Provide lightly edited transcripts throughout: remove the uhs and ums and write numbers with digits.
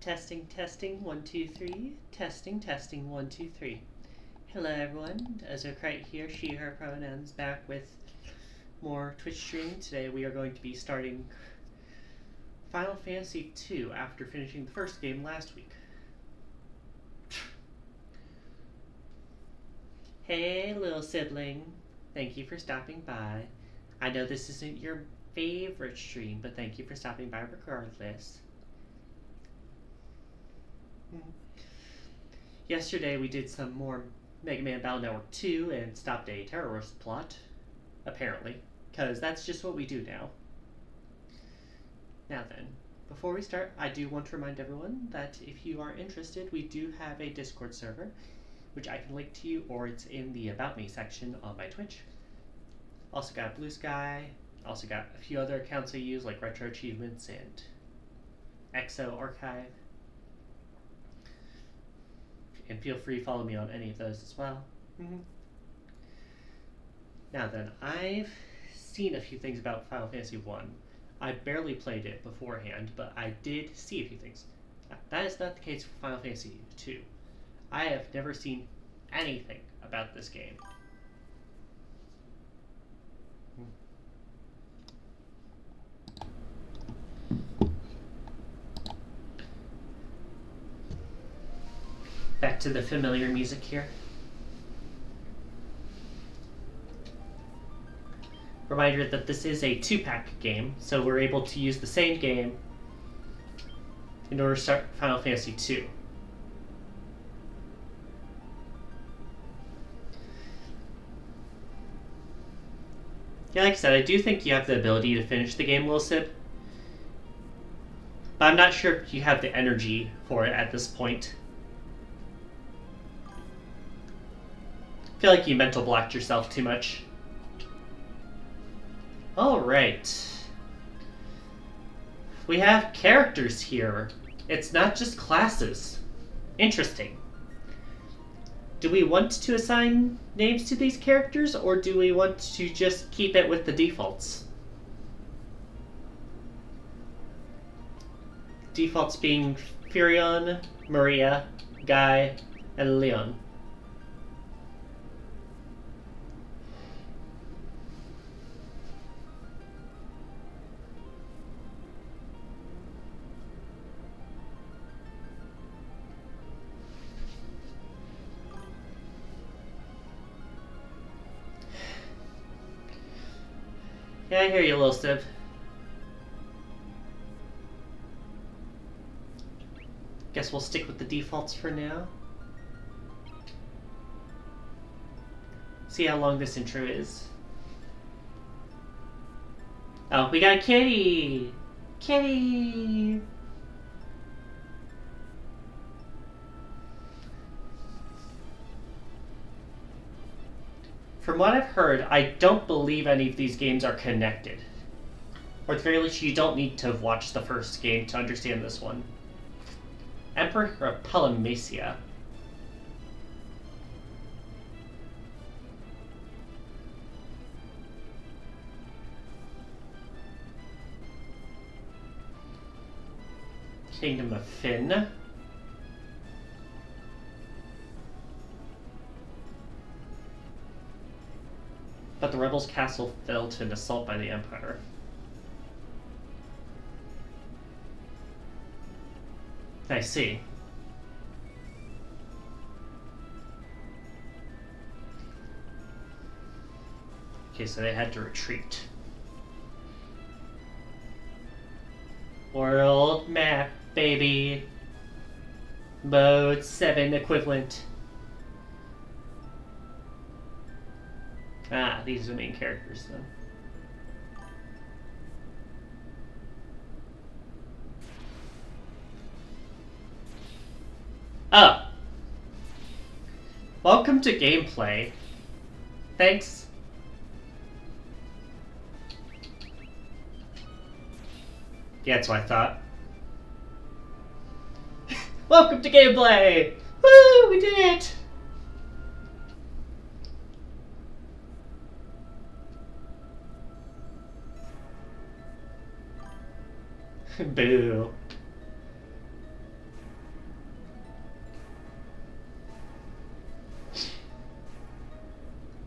Testing, testing, 1, 2, 3. Testing, testing, 1, 2, 3. Hello everyone, Azokraite here, she, her pronouns, back with more Twitch streaming. Today we are going to be starting Final Fantasy II after finishing the first game last week. Hey little sibling, thank you for stopping by. I know this isn't your favorite stream, but thank you for stopping by regardless. Yesterday we did some more Mega Man Battle Network 2 and stopped a terrorist plot, apparently, because that's just what we do now. Now then, before we start, I do want to remind everyone that if you are interested, we do have a Discord server, which I can link to you, or it's in the About Me section on my Twitch. Also got Blue Sky, also got a few other accounts I use, like Retroachievements and Exo Archive. And feel free to follow me on any of those as well. Now then, I've seen a few things about Final Fantasy 1. I barely played it beforehand, but I did see a few things. That is not the case for Final Fantasy 2. I have never seen anything about this game. Back to the familiar music here. Reminder that this is a 2-pack game, so we're able to use the same game in order to start Final Fantasy 2. Yeah, like I said, I do think you have the ability to finish the game, Lil Sib. But I'm not sure if you have the energy for it at this point. I feel like you mental blocked yourself too much. Alright. We have characters here. It's not just classes. Interesting. Do we want to assign names to these characters, or do we want to just keep it with the defaults? Defaults being Furion, Maria, Guy, and Leon. Yeah, I hear you, little Sib. Guess we'll stick with the defaults for now. See how long this intro is. Oh, we got a kitty! Kitty! From what I've heard, I don't believe any of these games are connected. Or at the very least, you don't need to have watched the first game to understand this one. Emperor of Polymacia. Kingdom of Finn. But the rebels' castle fell to an assault by the Empire. I see. Okay, so they had to retreat. World map, baby. Mode 7 equivalent. Ah, these are the main characters then. Oh. Welcome to gameplay. Thanks. Yeah, that's what I thought. Welcome to gameplay! Woo! We did it! Boo.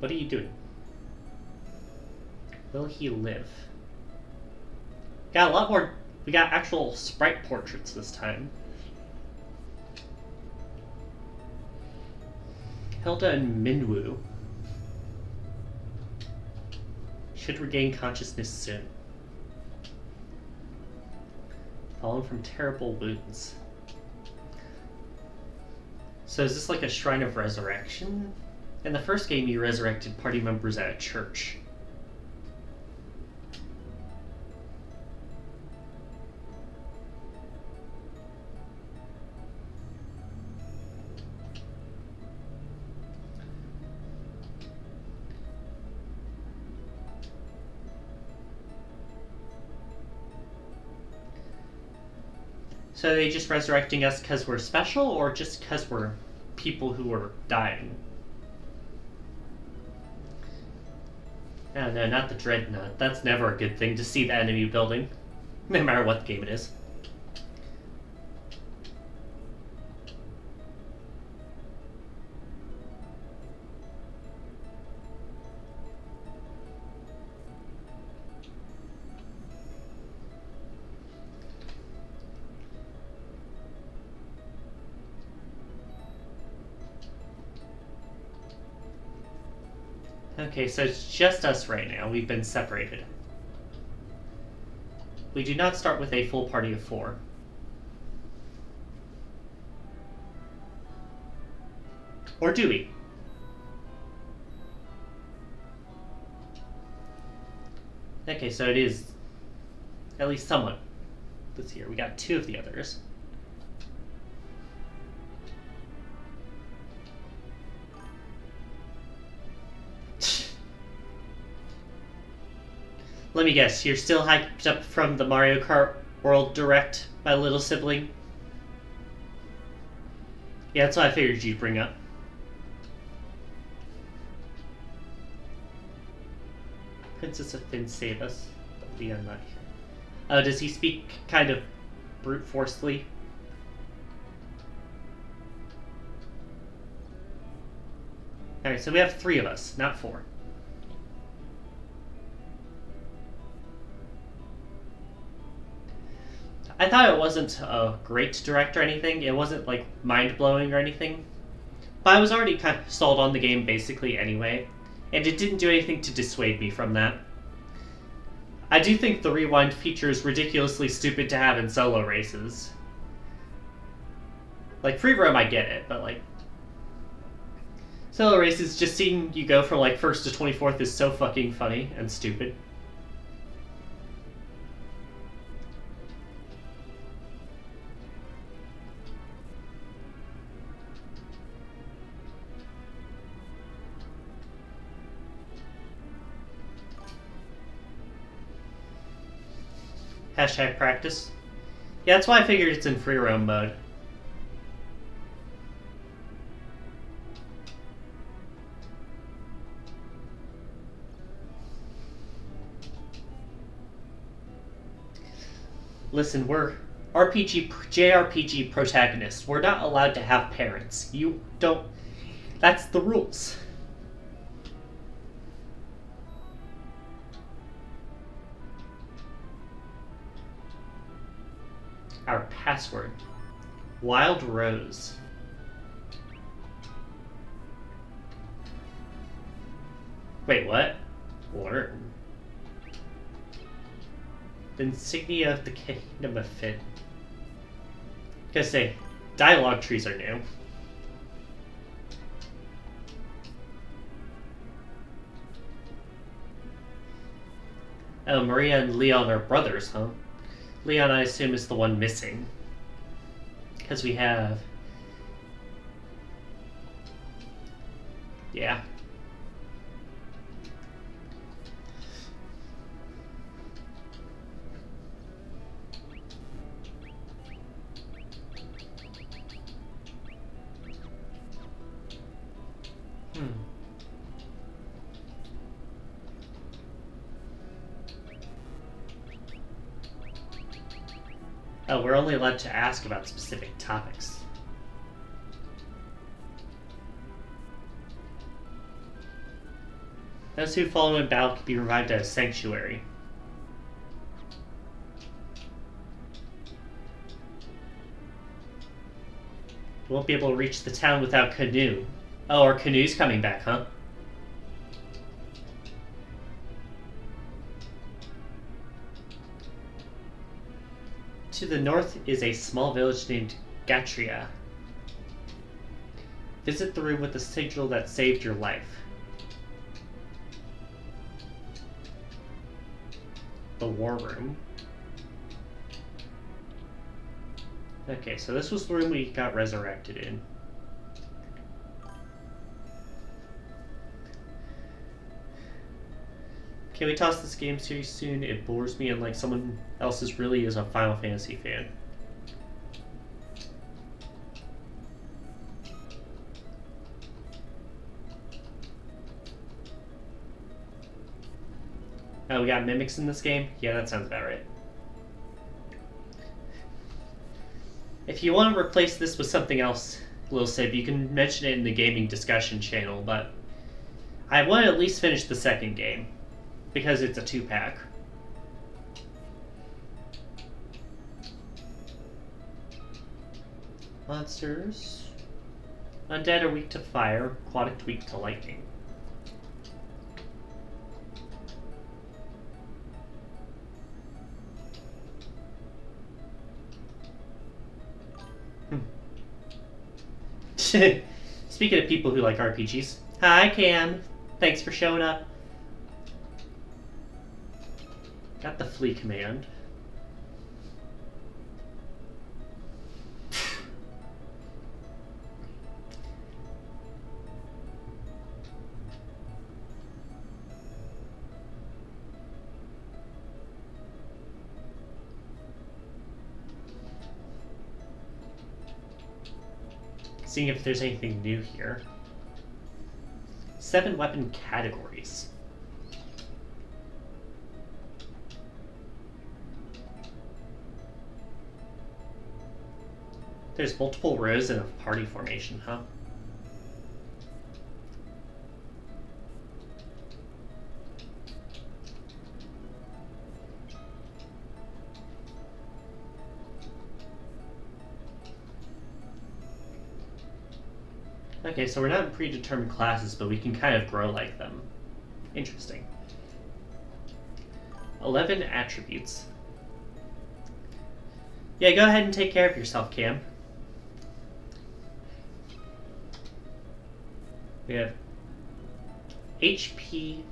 What are you doing? Will he live? Got a lot more. We got actual sprite portraits this time. Hilda and Minwoo should regain consciousness soon. Fallen from terrible wounds. So is this like a shrine of resurrection? In the first game, you resurrected party members at a church. So are they just resurrecting us because we're special, or just because we're people who are dying? Oh no, not the Dreadnought. That's never a good thing to see the enemy building, no matter what game it is. Okay, so it's just us right now. We've been separated. We do not start with a full party of 4. Or do we? Okay, so it is at least somewhat this year. We got 2 of the others. Let me guess, you're still hyped up from the Mario Kart World Direct, my little sibling? Yeah, that's what I figured you'd bring up. Princess of Finn, save us. But Leon not here. Does he speak kind of brute forcefully? Alright, so we have 3 of us, not 4. I thought it wasn't a great direct or anything. It wasn't like mind-blowing or anything. But I was already kind of sold on the game basically anyway, and it didn't do anything to dissuade me from that. I do think the rewind feature is ridiculously stupid to have in solo races. Like, free roam I get it, but like... solo races, just seeing you go from like 1st to 24th is so fucking funny and stupid. Hashtag practice. Yeah, that's why I figured it's in free roam mode. Listen, we're JRPG protagonists. We're not allowed to have parents. You don't... That's the rules. Our password. Wild Rose. Wait, what? Order. The insignia of the Kingdom of Finn. Gotta say, dialogue trees are new. Oh, Maria and Leon are brothers, huh? Leon, I assume, is the one missing. Because we have... Yeah. Oh, we're only allowed to ask about specific topics. Those who follow in battle can be revived at a sanctuary. You won't be able to reach the town without canoe. Oh, our canoe's coming back, huh? To the north is a small village named Gatria. Visit the room with the sigil that saved your life. The war room. Okay, so this was the room we got resurrected in. Can we toss this game series soon? It bores me, and like someone else really is a Final Fantasy fan. Oh, we got mimics in this game? Yeah, that sounds about right. If you want to replace this with something else, Lil Sib, you can mention it in the gaming discussion channel, but I want to at least finish the second game, because it's a 2-pack. Monsters. Undead are weak to fire, aquatic weak to lightning. Speaking of people who like RPGs. Hi, Cam. Thanks for showing up. Got the flee command. Seeing if there's anything new here. 7 weapon categories. There's multiple rows in a party formation, huh? Okay, so we're not in predetermined classes, but we can kind of grow like them. Interesting. 11 attributes. Yeah, go ahead and take care of yourself, Cam. We have HP.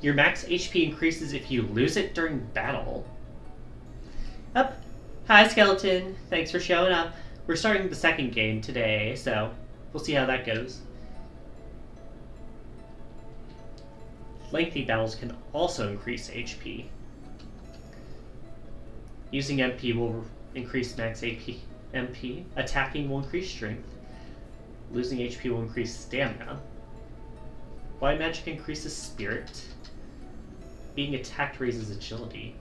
Your max HP increases if you lose it during battle. Up. Hi, Skeleton. Thanks for showing up. We're starting the second game today, so we'll see how that goes. Lengthy battles can also increase HP. Using MP will increase max MP. Attacking will increase strength. Losing HP will increase stamina. White magic increases spirit. Being attacked raises agility.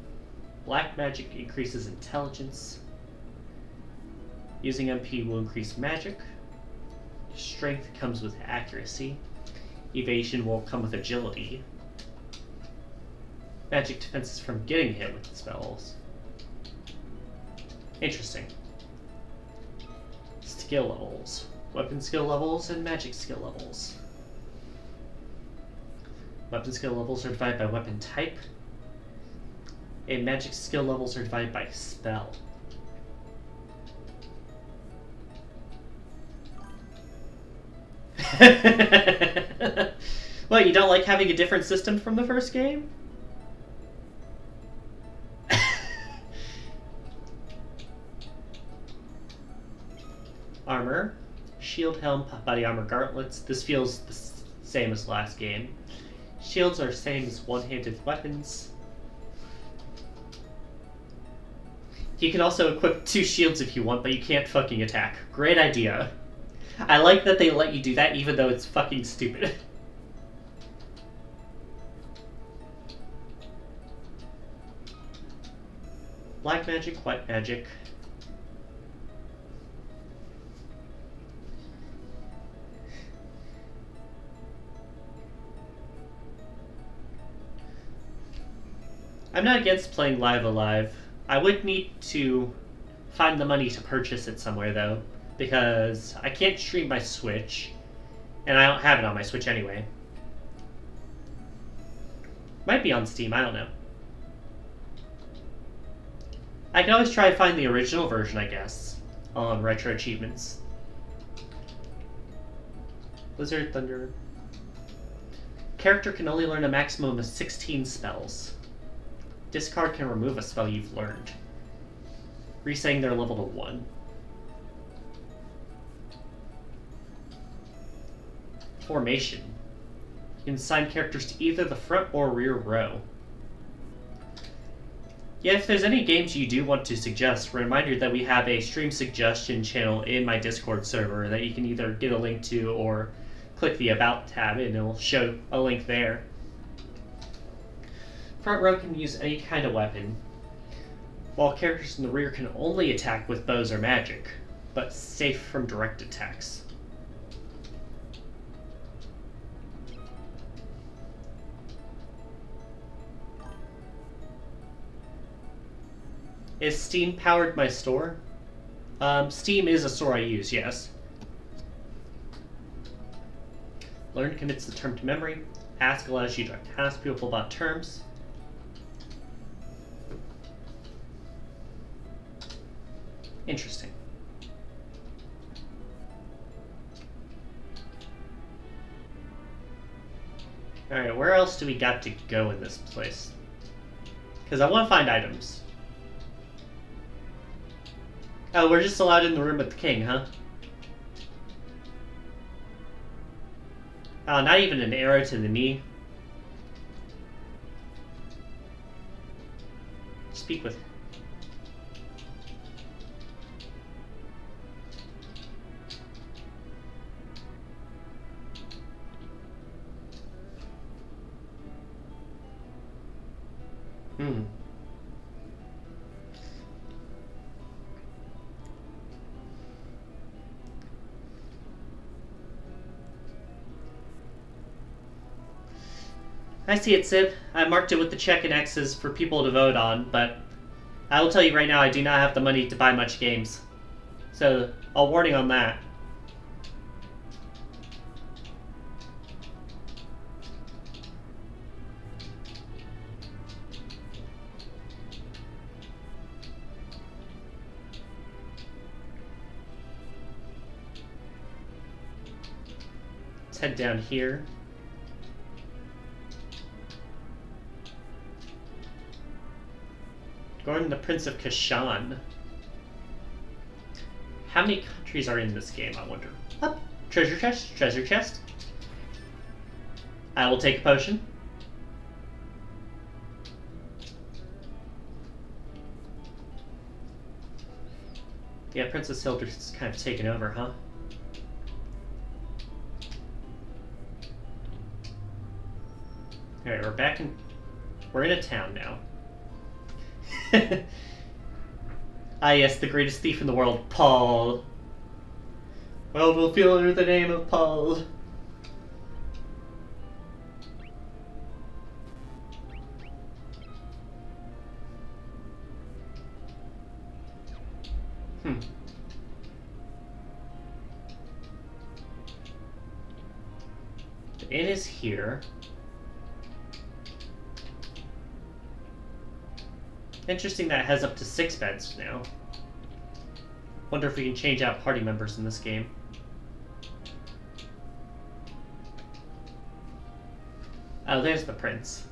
Black magic increases intelligence. Using MP will increase magic. Strength comes with accuracy. Evasion will come with agility. Magic defenses from getting hit with the spells. Interesting. Skill levels. Weapon skill levels and magic skill levels. Weapon skill levels are divided by weapon type. And magic skill levels are divided by spell. What, you don't like having a different system from the first game? Armor. Shield, helm, body armor, gauntlets. This feels the same as last game. Shields are same as one-handed weapons. You can also equip 2 shields if you want, but you can't fucking attack. Great idea. I like that they let you do that even though it's fucking stupid. Black magic, white magic. I'm not against playing Live Alive. I would need to find the money to purchase it somewhere, though, because I can't stream my Switch, and I don't have it on my Switch anyway. Might be on Steam, I don't know. I can always try to find the original version, I guess, on Retroachievements. Blizzard, Thunder. Character can only learn a maximum of 16 spells. Discard can remove a spell you've learned, resetting their level to 1. Formation. You can assign characters to either the front or rear row. Yeah, if there's any games you do want to suggest, reminder that we have a stream suggestion channel in my Discord server that you can either get a link to or click the About tab and it'll show a link there. Front row can use any kind of weapon, while characters in the rear can only attack with bows or magic, but safe from direct attacks. Is Steam powered my store? Steam is a store I use, yes. Learn commits the term to memory. Ask allows you to ask people about terms. Interesting. Alright, where else do we got to go in this place? Because I want to find items. Oh, we're just allowed in the room with the king, huh? Oh, not even an arrow to the knee. Speak with... I see it, Sib. I marked it with the check and X's for people to vote on, but I will tell you right now I do not have the money to buy much games. So, a warning on that. Let's head down here. Gordon, the Prince of Kashan. How many countries are in this game, I wonder? Up. Treasure chest, treasure chest. I will take a potion. Yeah, Princess Hilda's kind of taken over, huh? Alright, we're in a town now. Ah yes, the greatest thief in the world, Paul. World will feel under the name of Paul. The inn is here. Interesting that it has up to 6 beds now. Wonder if we can change out party members in this game. Oh, there's the prince.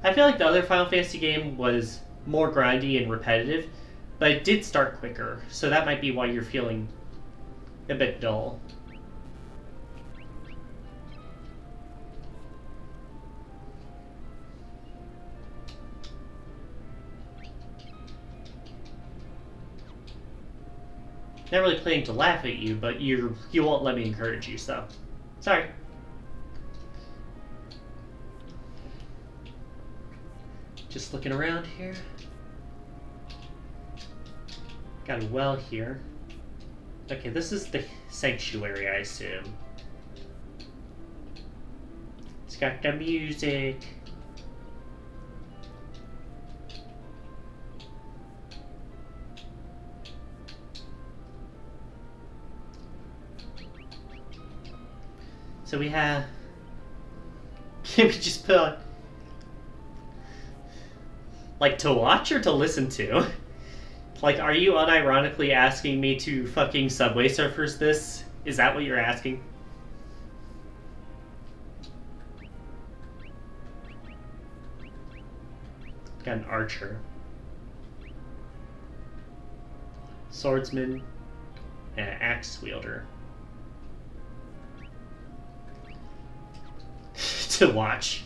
I feel like the other Final Fantasy game was more grindy and repetitive, but it did start quicker, so that might be why you're feeling a bit dull. Not really planning to laugh at you, but you won't let me encourage you, so sorry. Just looking around here. Got a well here. Okay, this is the sanctuary, I assume. It's got the music. So we have... Can we just put on... Like, to watch or to listen to? Like, are you unironically asking me to fucking Subway Surfers this? Is that what you're asking? Got an archer. Swordsman. And an axe wielder. To watch.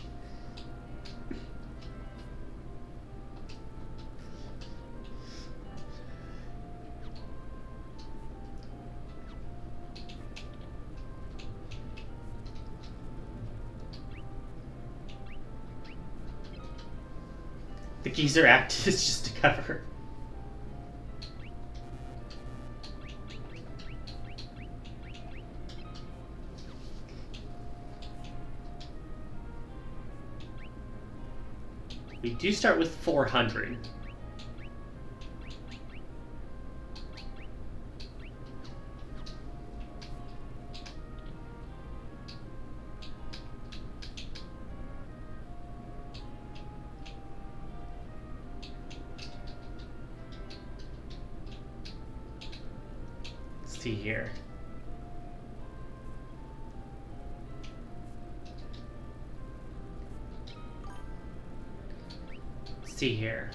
The geezer act is just to cover. We do start with 400. Let's see here. See here.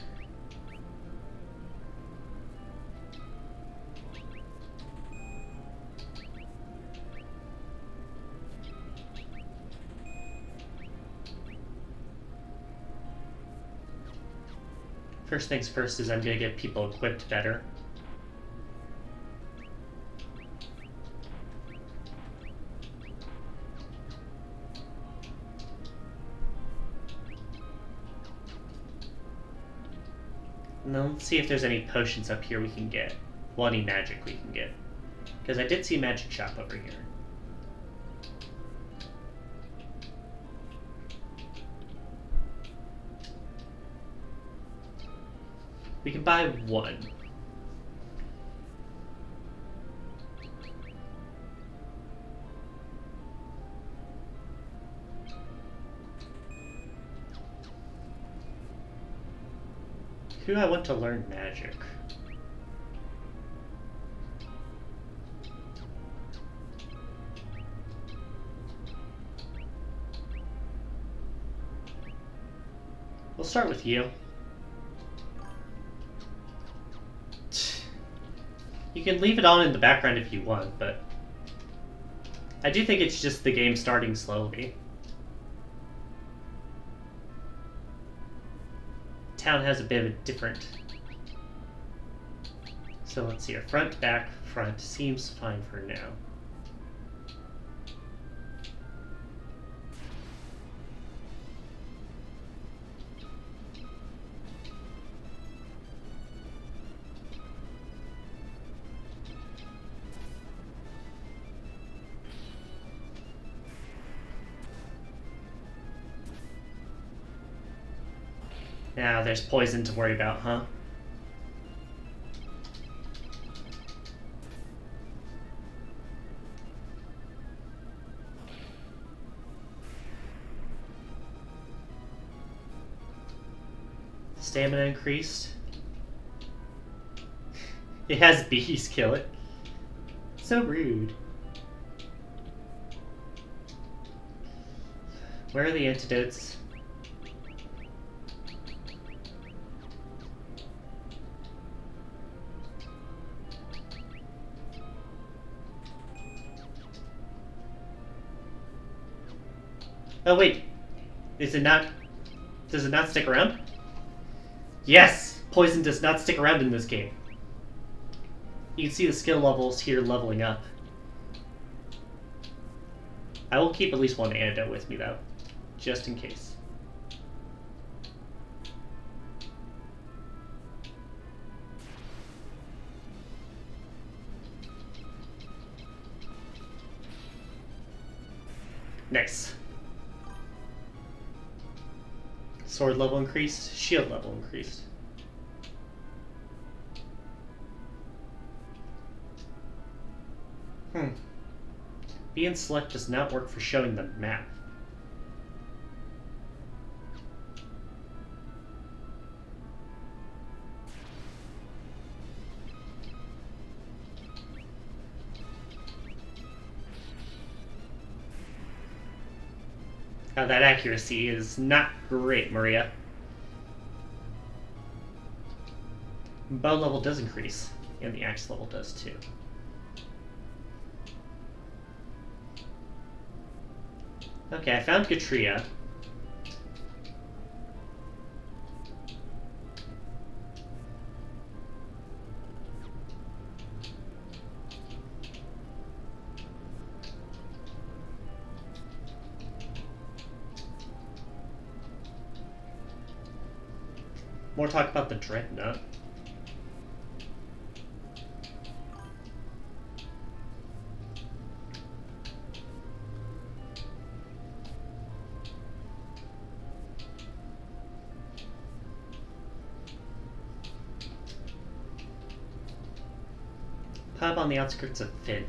First things first is I'm gonna get people equipped better. And then let's see if there's any potions up here we can get. Well, any magic we can get. Because I did see a magic shop over here. We can buy one. Who do I want to learn magic? We'll start with you. You can leave it on in the background if you want, but I do think it's just the game starting slowly. Town has a bit of a different... So let's see, our front, back, front seems fine for now. Now there's poison to worry about, huh? Stamina increased. It has bees kill it. So rude. Where are the antidotes? Oh wait, is it not, does it not stick around? Yes! Poison does not stick around in this game. You can see the skill levels here leveling up. I will keep at least one antidote with me though, just in case. Nice. Sword level increased, shield level increased. B and select does not work for showing the map. Now that accuracy is not great, Maria. Bow level does increase, and the axe level does too. Okay, I found Gatria. More talk about the Dreadnought. Pub on the outskirts of Finn.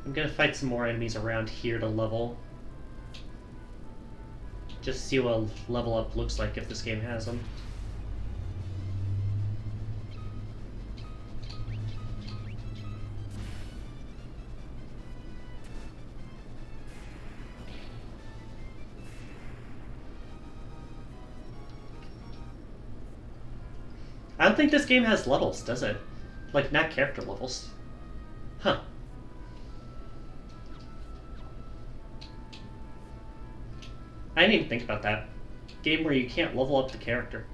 I'm gonna fight some more enemies around here to level. Just see what a level up looks like if this game has them. I don't think this game has levels, does it? Like, not character levels. Huh. I didn't even think about that. Game where you can't level up the character.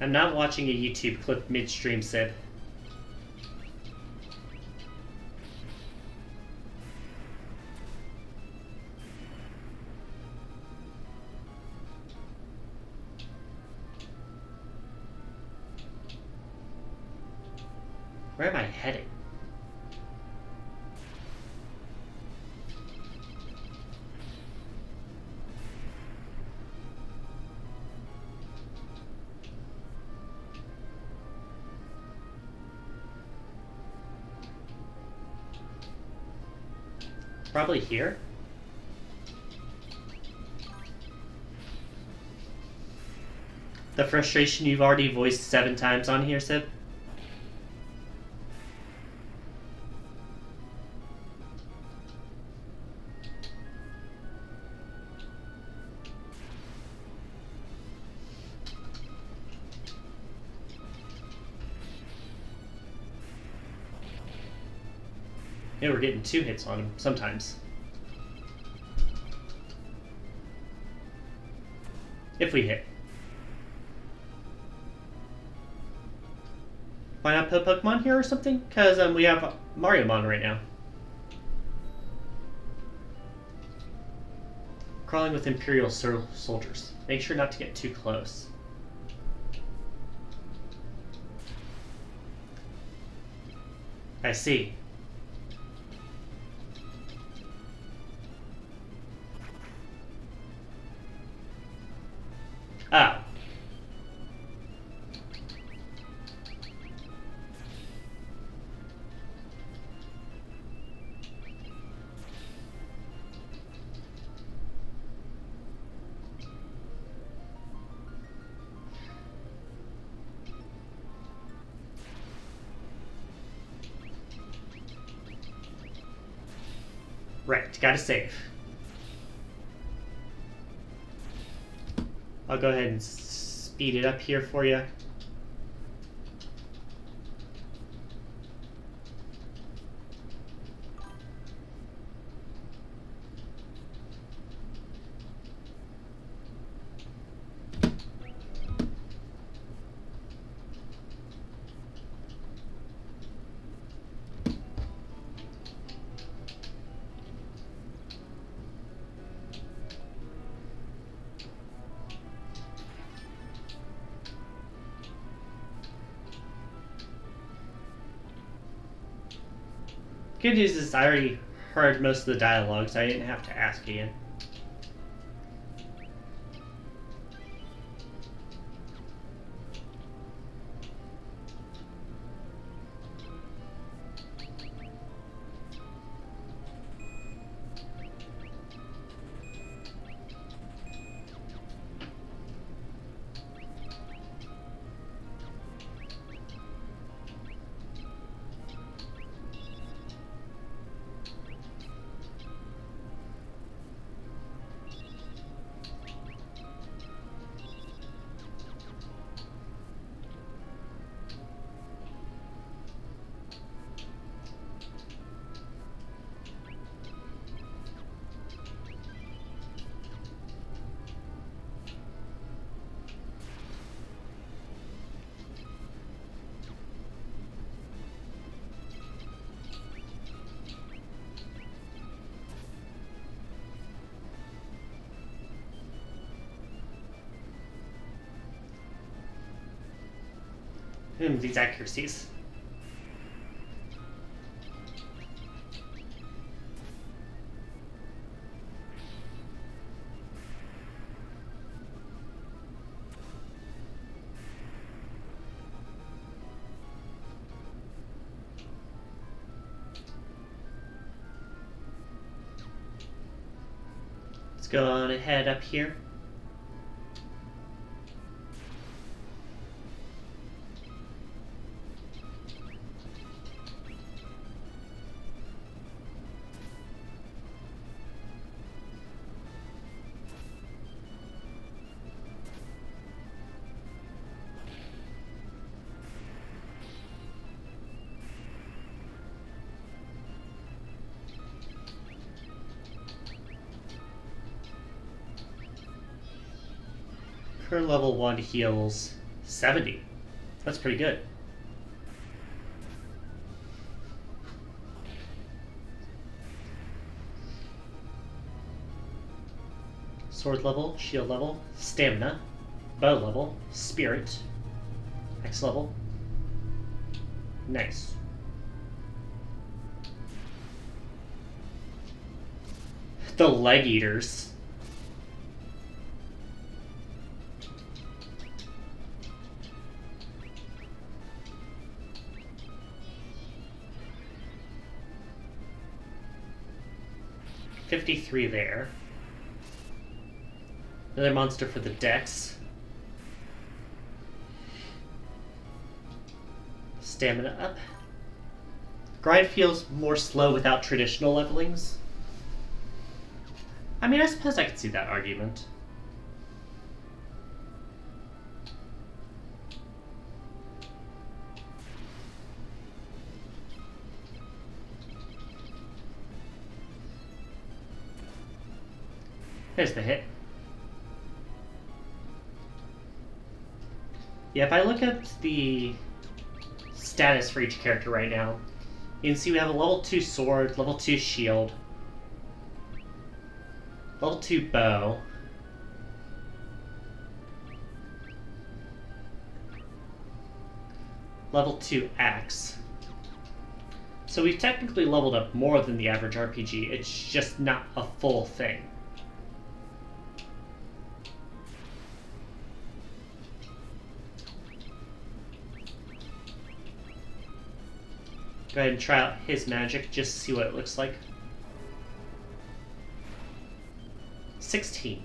I'm not watching a YouTube clip midstream, Sid. Where am I heading? Probably here. The frustration you've already voiced 7 times on here, Sib. Yeah, we're getting 2 hits on him sometimes. If we hit. Why not put Pokemon here or something? Because we have Mariomon right now. Crawling with Imperial soldiers. Make sure not to get too close. I see. Ah. Right, gotta save. I'll go ahead and speed it up here for you. Good news is I already heard most of the dialogue, so I didn't have to ask again. These accuracies. Let's go on ahead up here. Her level 1 heals 70. That's pretty good. Sword level, shield level, stamina, bow level, spirit, X level. Nice. The leg eaters. $53 there. Another monster for the dex. Stamina up. Grind feels more slow without traditional levelings. I mean, I suppose I could see that argument. There's the hit. Yeah, if I look at the status for each character right now, you can see we have a level 2 sword, level 2 shield, level 2 bow, level 2 axe. So we've technically leveled up more than the average RPG, it's just not a full thing. Go ahead and try out his magic just to see what it looks like. 16.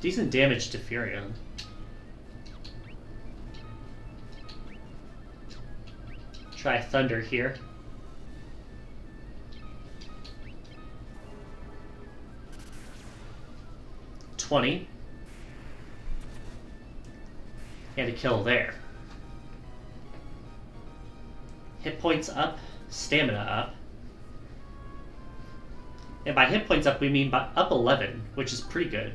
Decent damage to Furion. Try Thunder here. $20. And a kill there. Hit points up, stamina up. And by hit points up, we mean by up 11, which is pretty good.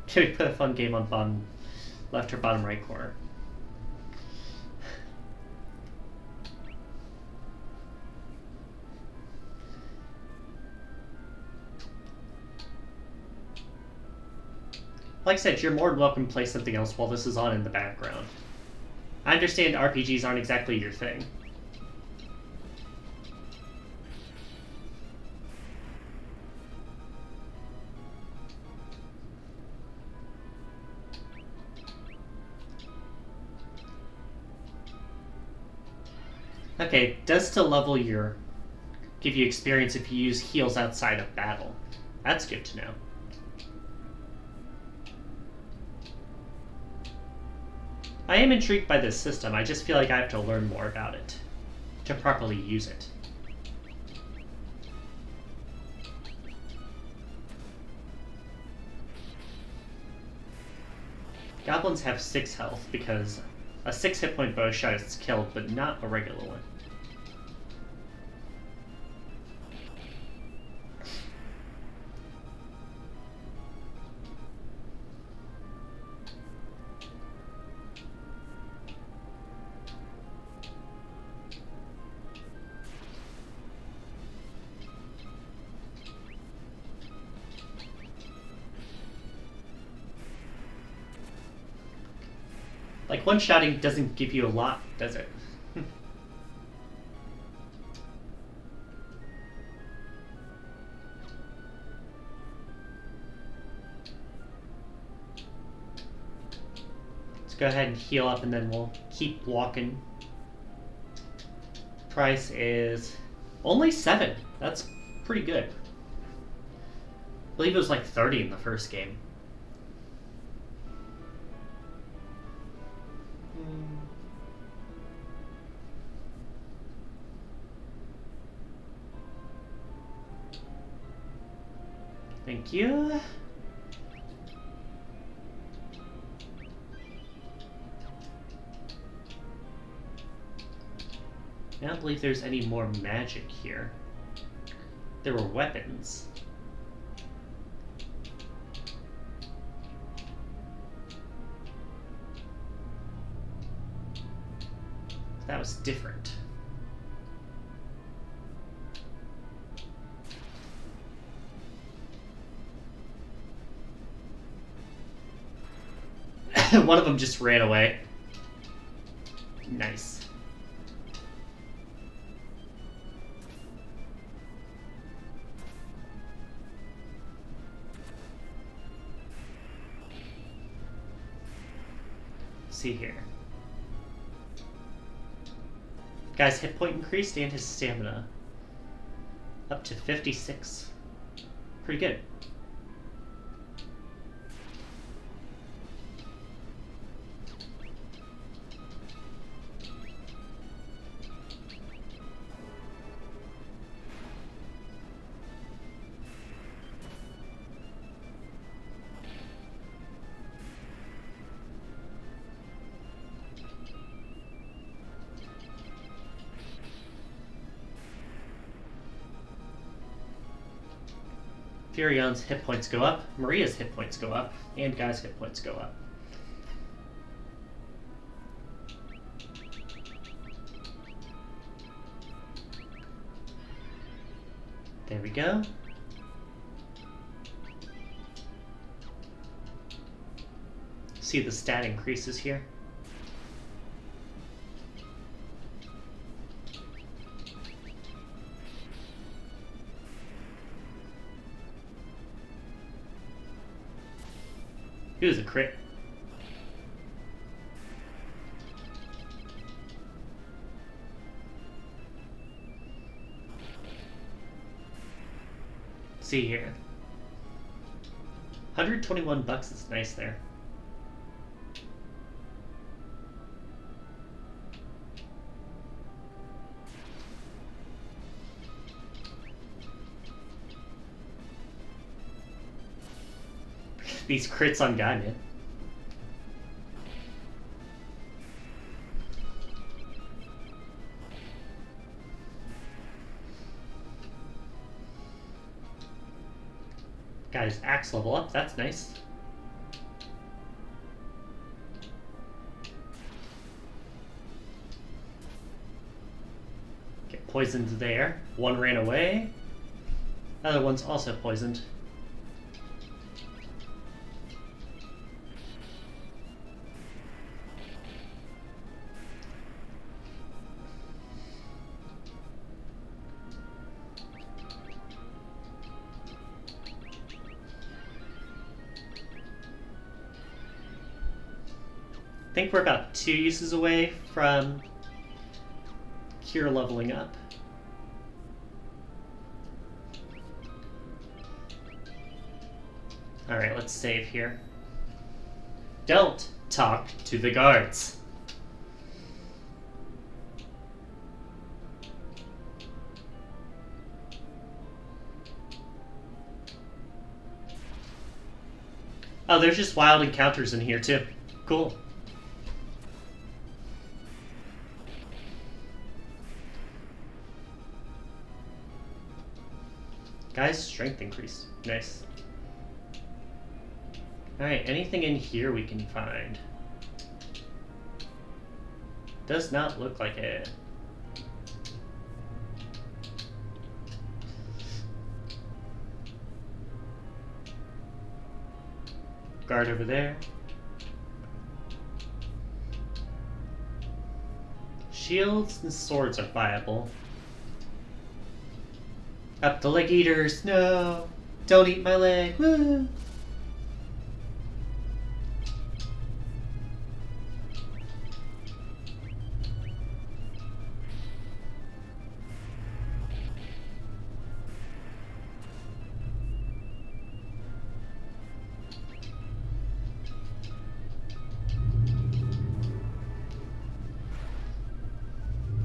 Can we put a fun game on bottom left or bottom right corner? Like I said, you're more than welcome to play something else while this is on in the background. I understand RPGs aren't exactly your thing. Okay, does to level your... give you experience if you use heals outside of battle. That's good to know. I am intrigued by this system, I just feel like I have to learn more about it to properly use it. Goblins have 6 health because a 6 hit point bow shot is killed, but not a regular one. Like, one-shotting doesn't give you a lot, does it? Let's go ahead and heal up and then we'll keep walking. Price is only 7. That's pretty good. I believe it was like 30 in the first game. Thank you. I don't believe there's any more magic here. There were weapons. That was different. One of them just ran away. Nice. See here. Guy's hit point increased and his stamina. Up to 56. Pretty good. Furion's hit points go up, Maria's hit points go up, and Guy's hit points go up. There we go. See the stat increases here. It was a crit. See here. 121 bucks is nice there. These crits on Guy, man. Got his axe level up, that's nice. Get poisoned there. One ran away. Other one's also poisoned. think we're about 2 uses away from Kira leveling up. Alright, let's save here. Don't talk to the guards. Oh, there's just wild encounters in here too. Cool. Guy's strength increase. Nice. Alright, anything in here we can find? Does not look like it. Guard over there. Shields and swords are viable. Up the leg eaters, no! Don't eat my leg, woo!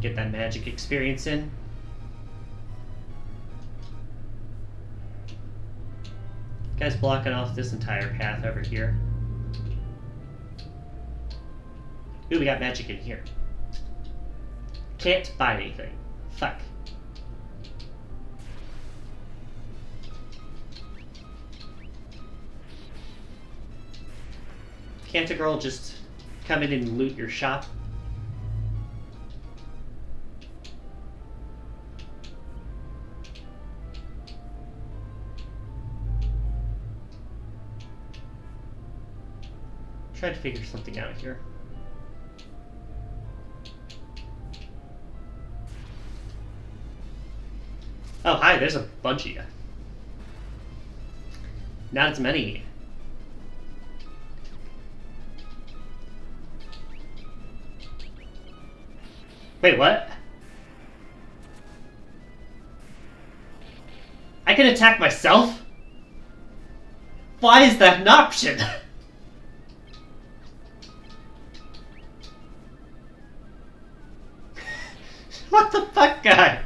Get that magic experience in. Guy's blocking off this entire path over here. Ooh, we got magic in here. Can't buy anything. Fuck. Can't a girl just come in and loot your shop? Trying to figure something out here. Oh, hi, there's a bunch of you. Not as many. Wait, what? I can attack myself? Why is that an option? What the fuck, guy?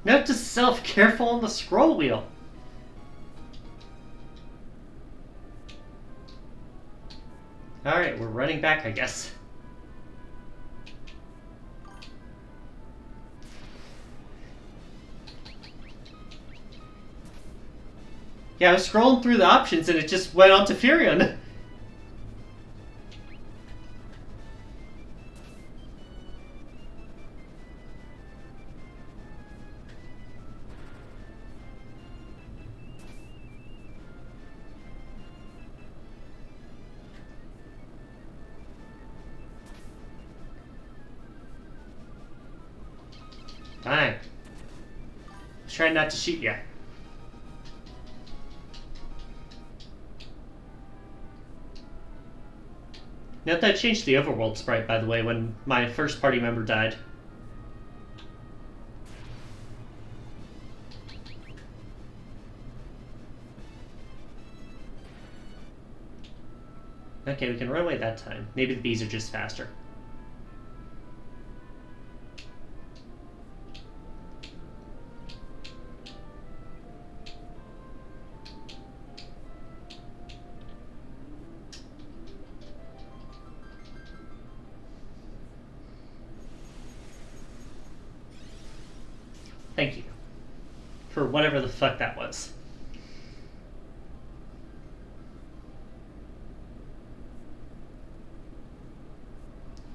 Note to self, careful on the scroll wheel. Alright, we're running back, I guess. Yeah, I was scrolling through the options and it just went on to Furion. Fine. Try not to shoot ya. Note that I changed the overworld sprite, by the way, when my first party member died. Okay, we can run away that time. Maybe the bees are just faster. Thank you. For whatever the fuck that was.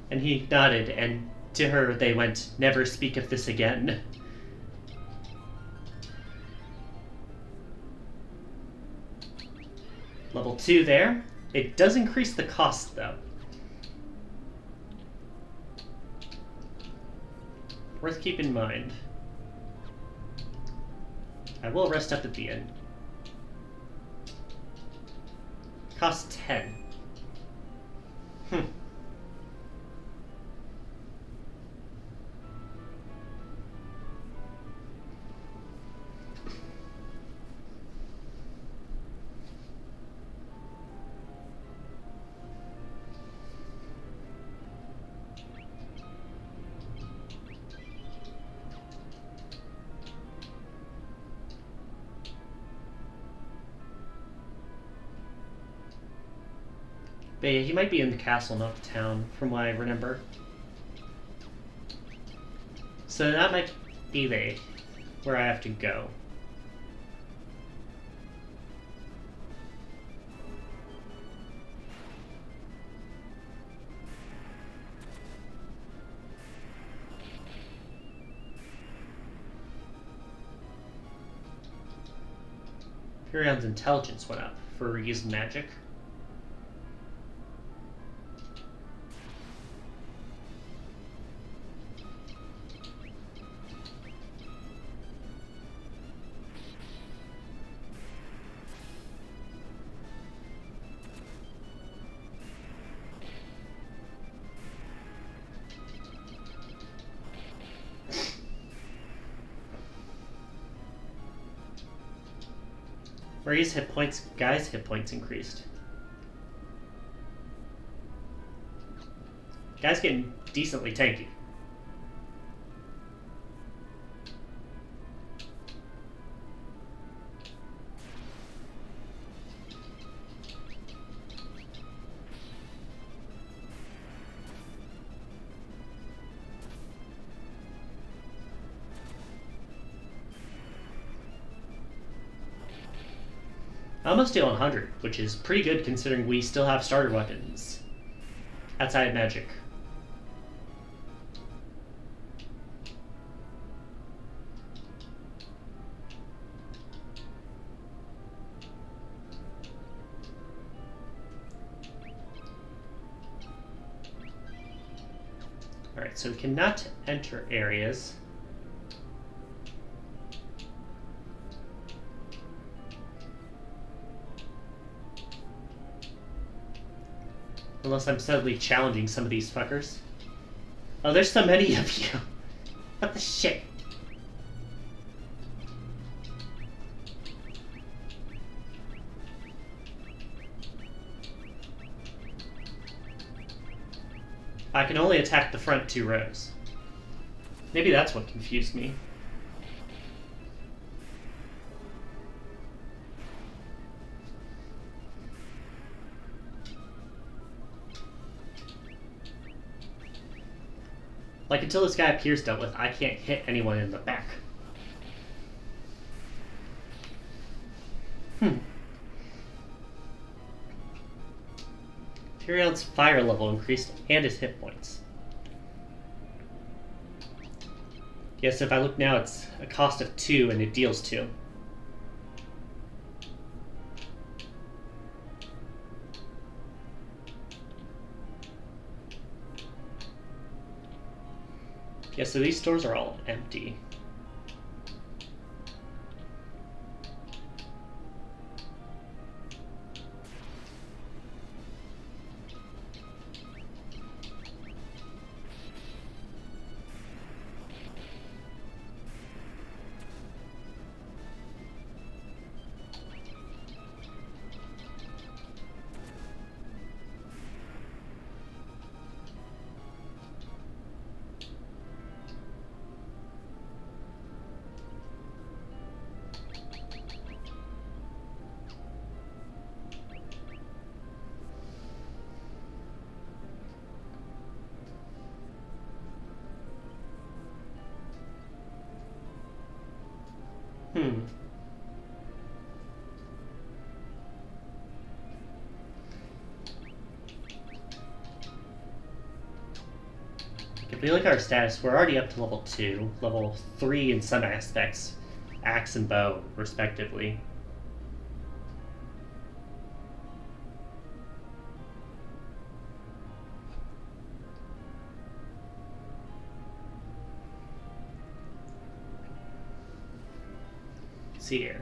And he nodded, and to her they went, "Never speak of this again." Level 2 there. It does increase the cost, though. Worth keeping in mind. I will rest up at the end. Costs 10. But yeah, he might be in the castle, not the town, from what I remember. So that might be where I have to go. Furion's intelligence went up for using magic. Maria's hit points, Guy's hit points increased. Guy's getting decently tanky. I almost deal 100, which is pretty good considering we still have starter weapons outside of magic. Alright, so we cannot enter areas. Unless I'm suddenly challenging some of these fuckers. Oh, there's so many of you. What the shit? I can only attack the front 2 rows. Maybe that's what confused me. Like, until this guy appears dealt with, I can't hit anyone in the back. Furion's fire level increased and his hit points. Yes, if I look now, it's a cost of 2 and it deals 2. Yeah, so these stores are all empty. If we look at our status, we're already up to level 2, level 3 in some aspects, axe and bow, respectively. Let's see here.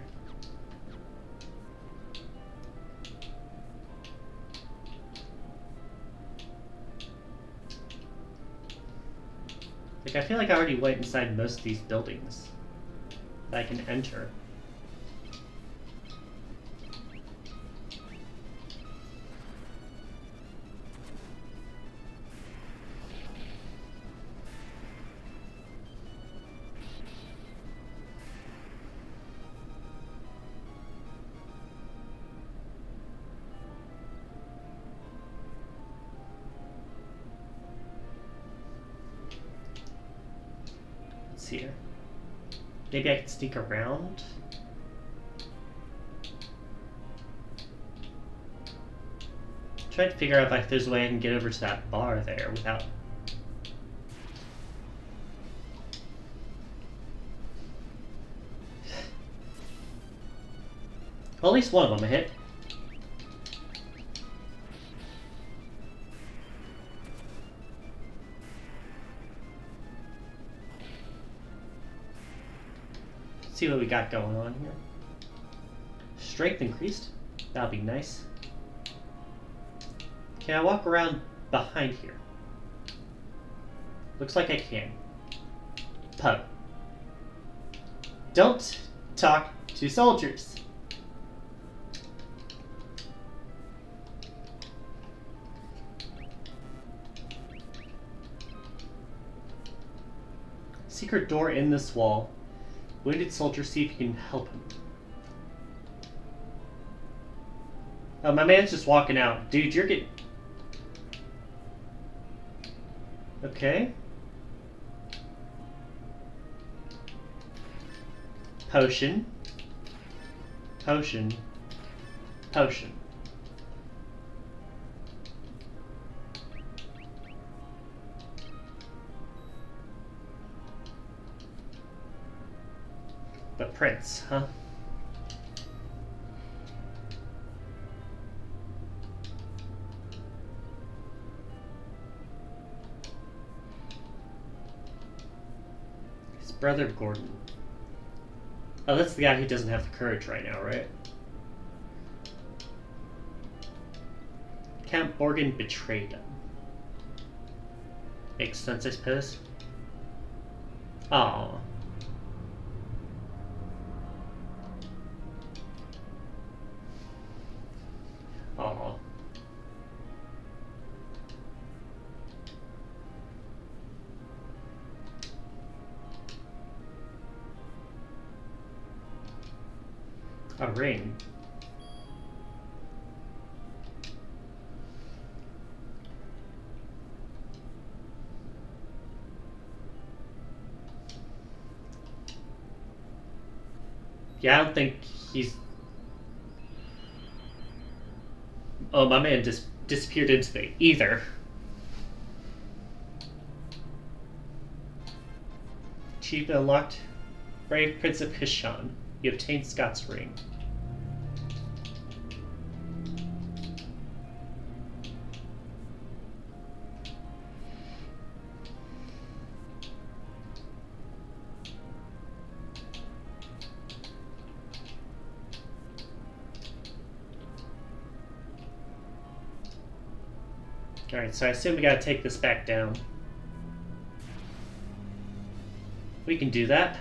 Which I feel like I already went inside most of these buildings that I can enter. Here. Maybe I can sneak around. Try to figure out if there's a way I can get over to that bar there without. Well, at least one of them I hit. See what we got going on here. Strength increased. That'll be nice. Can I walk around behind here? Looks like I can. Pub. Don't talk to soldiers. Secret door in this wall. Wounded soldier, see if you can help him. Oh, my man's just walking out. Dude, you're getting... Okay. Potion. Potion. Potion. The prince, huh? His brother Gordon. Oh, that's the guy who doesn't have the courage right now, right? Count Borgen betrayed him. Makes sense, I suppose. Aww. Aww. A ring. Yeah, I don't think he's... Oh, my man just disappeared into the ether. Achievement unlocked. Brave Prince of Kishon. You obtained Scott's ring. Alright, so I assume we gotta take this back down. We can do that.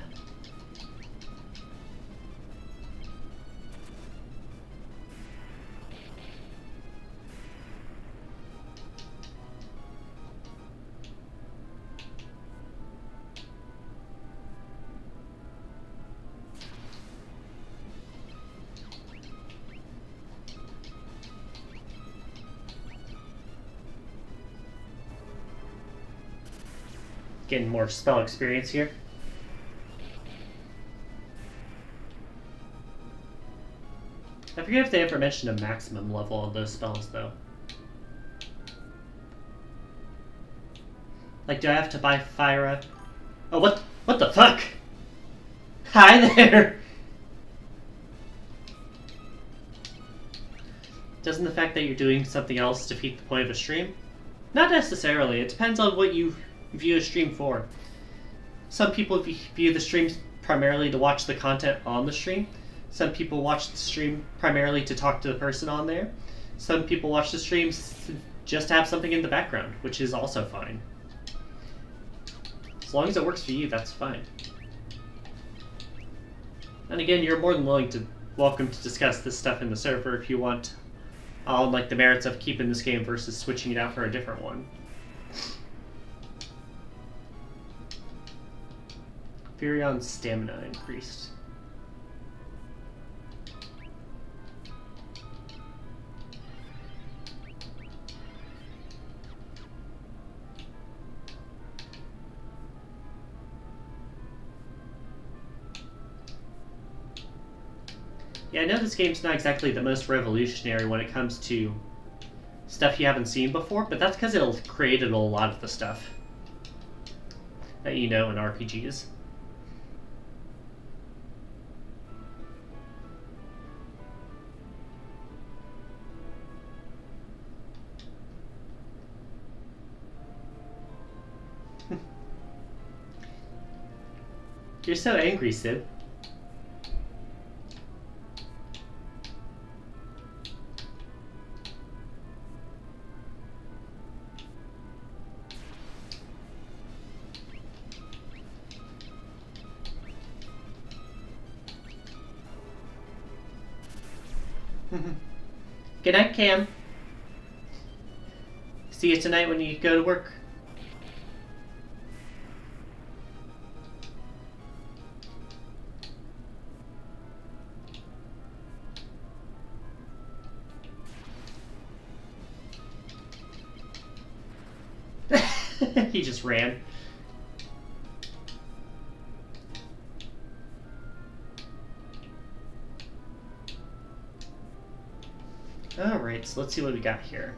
Getting more spell experience here. I forget if they ever mentioned a maximum level of those spells, though. Like, do I have to buy Fyra? Oh, what the fuck? Hi there! Doesn't the fact that you're doing something else defeat the point of a stream? Not necessarily. It depends on what you view a stream for. Some people view the streams primarily to watch the content on the stream. Some people watch the stream primarily to talk to the person on there. Some people watch the streams just to have something in the background, which is also fine. As long as it works for you, that's fine. And again, you're more than welcome to discuss this stuff in the server if you want. On like the merits of keeping this game versus switching it out for a different one. Furion's stamina increased. Yeah, I know this game's not exactly the most revolutionary when it comes to stuff you haven't seen before, but that's because it created a lot of the stuff that you know in RPGs. You're so angry, Sid. Good night, Cam. See you tonight when you go to work. He just ran. Alright, so let's see what we got here.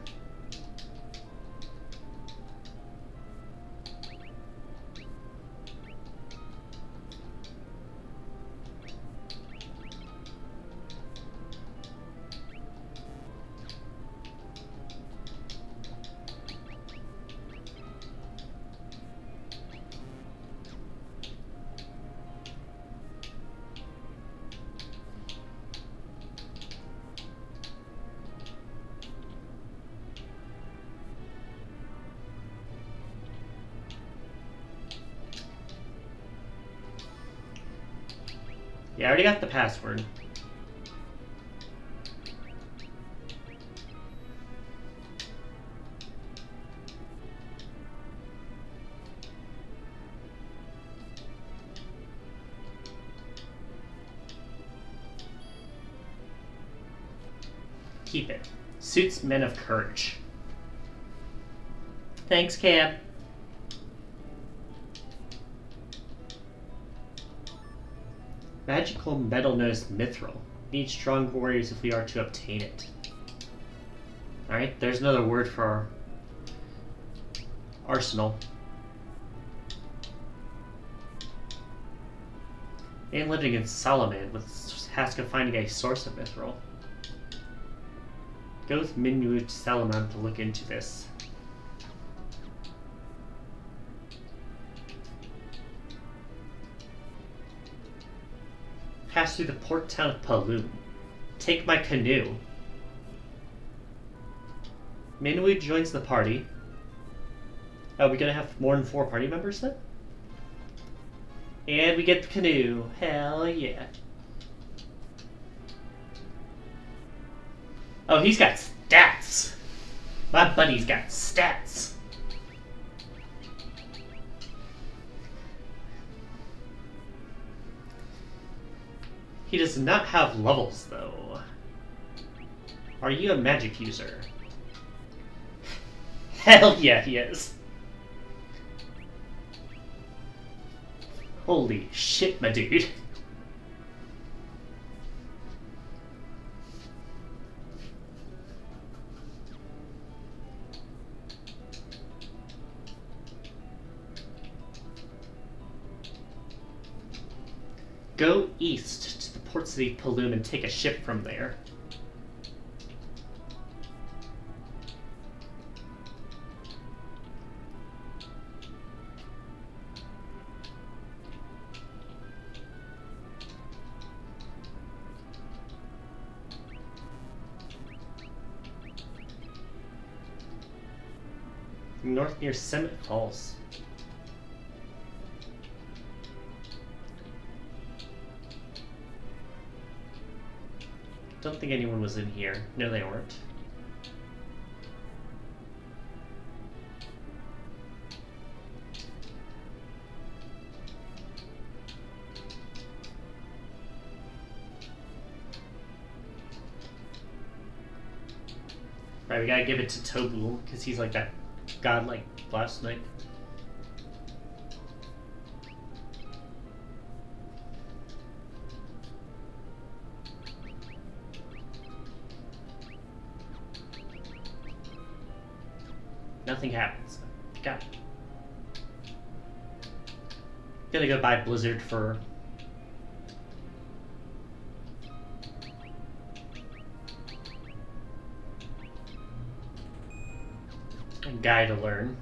Yeah, I already got the password. Keep it. Suits men of courage. Thanks, Cam. Magical metal-nosed mithril. Need strong warriors if we are to obtain it. Alright, there's another word for our arsenal. And living in Salaman with task of finding a source of mithril. Go with Minwu to Salaman to look into this. Pass through the port town of Paloom. Take my canoe. Minwu joins the party. Oh, we gonna have more than 4 party members then? And we get the canoe. Hell yeah. Oh, he's got stats. My buddy's got stats. He does not have levels, though. Are you a magic user? Hell yeah, he is. Holy shit, my dude. Go east to the port city of Paloom and take a ship from there. North near Summit Falls. Don't think anyone was in here. No, they weren't. Right, we gotta give it to Tobul, because he's like that godlike blast knight. Nothing happens. Got it. Gonna go buy Blizzard for a guy to learn.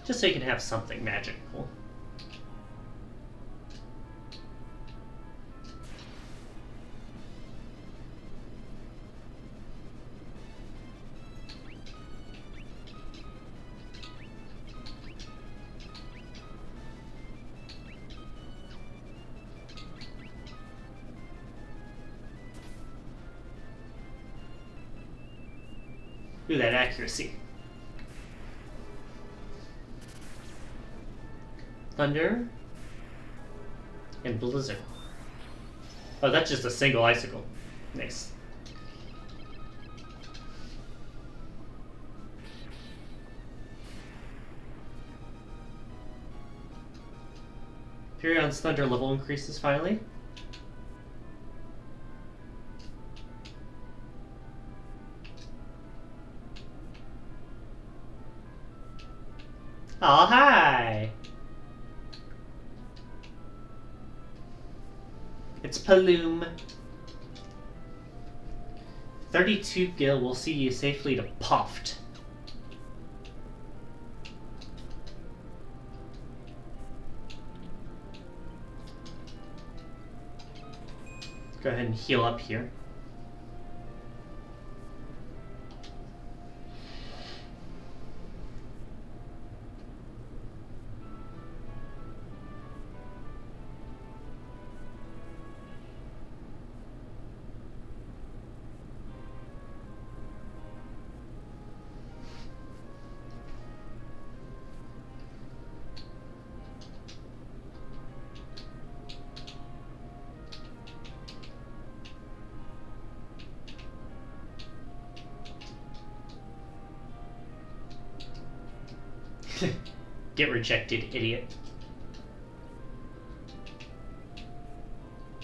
Just so you can have something magical. Ooh, that accuracy. Thunder and Blizzard. Oh, that's just a single icicle. Nice. Furion's Thunder level increases finally. Oh, hi! It's Paloom. 32 Gil will see you safely to Puffed. Go ahead and heal up here. Get rejected, idiot.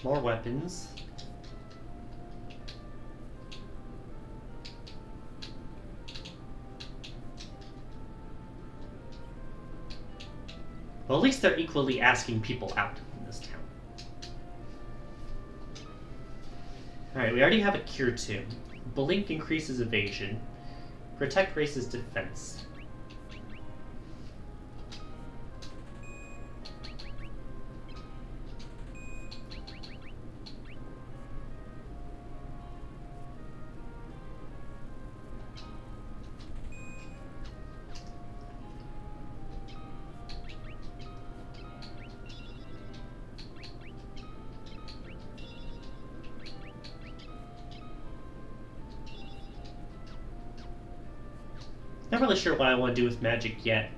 More weapons. Well, at least they're equally asking people out in this town. Alright, we already have a Cure 2. Blink increases evasion. Protect raises defense. Not really sure what I want to do with magic yet.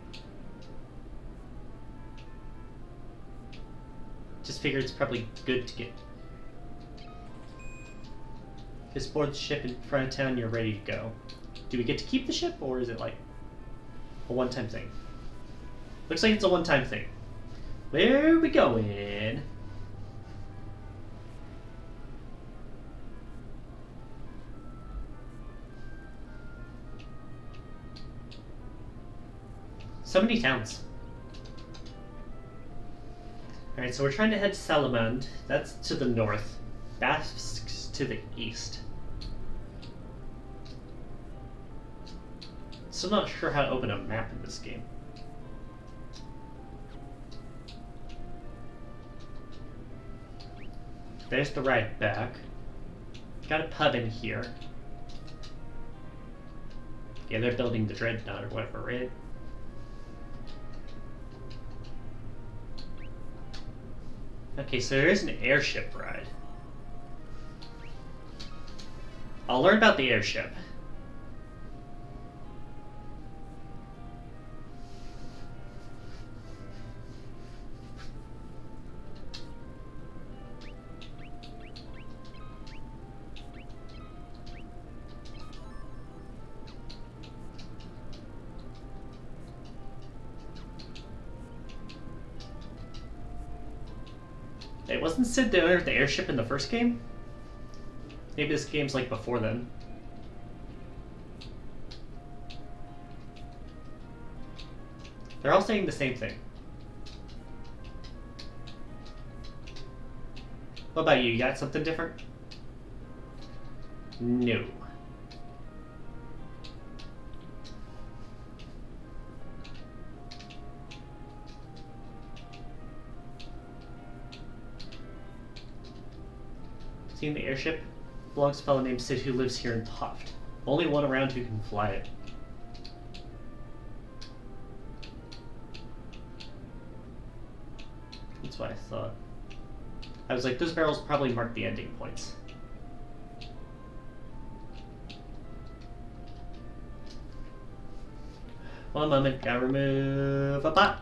Just figure it's probably good to get. Just board the ship in front of town, you're ready to go. Do we get to keep the ship, or is it like a one-time thing? Looks like it's a one-time thing. Where are we going? So many towns. Alright, so we're trying to head to Salamand. That's to the north. Bask's to the east. Still not sure how to open a map in this game. There's the ride back. Got a pub in here. Yeah, they're building the Dreadnought or whatever, right? Okay, so there is an airship ride. I'll learn about the airship. It wasn't Sid the owner of the airship in the first game? Maybe this game's like before then. They're all saying the same thing. What about you? You got something different? No. Seeing the airship belongs to a fellow named Sid who lives here in Toft. Only one around who can fly it. That's what I thought. I was like, those barrels probably mark the ending points. One moment, gotta remove a bot.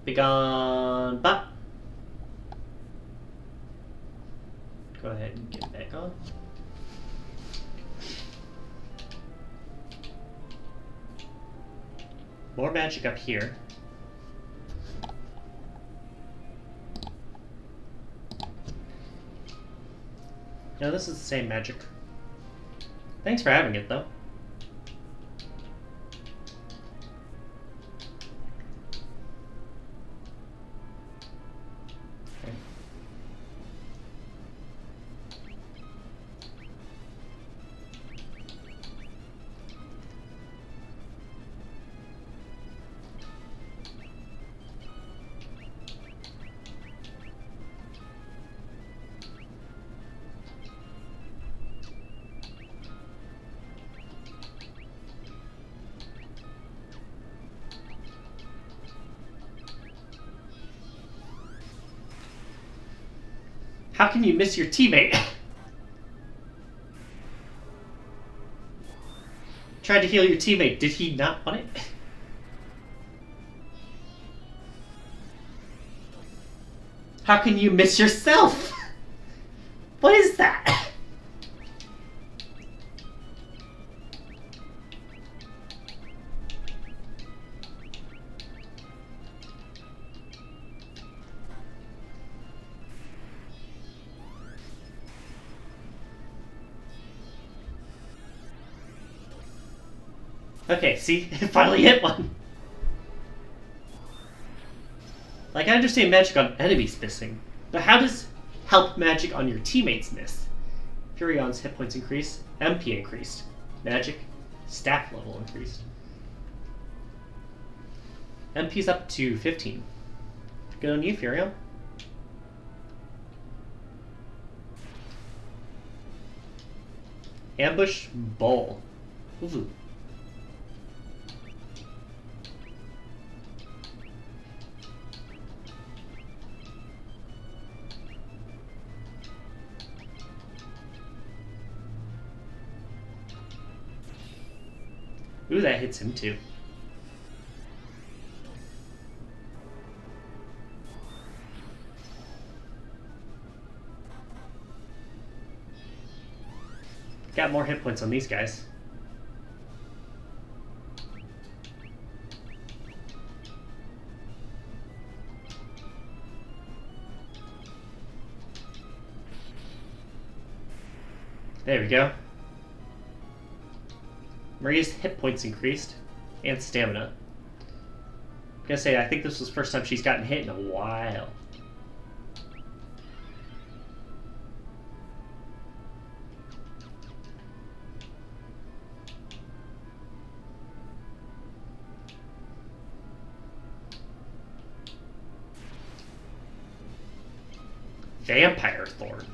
Be gone, bot. Go ahead and get back on. More magic up here. No, this is the same magic. Thanks for having it, though. Okay. How can you miss your teammate? Tried to heal your teammate. Did he not want it? How can you miss yourself? What is that? Okay, see? It finally hit one. Like, I understand magic on enemies missing, but how does help magic on your teammates miss? Furion's hit points increased, MP increased, magic, staff level increased. MP's up to 15. Good on you, Furion. Ambush Bowl. Ooh. Ooh, that hits him too. Got more hit points on these guys. There we go. Maria's hit points increased, and stamina. I'm gonna say, I think this was the first time she's gotten hit in a while. Vampire Thorn.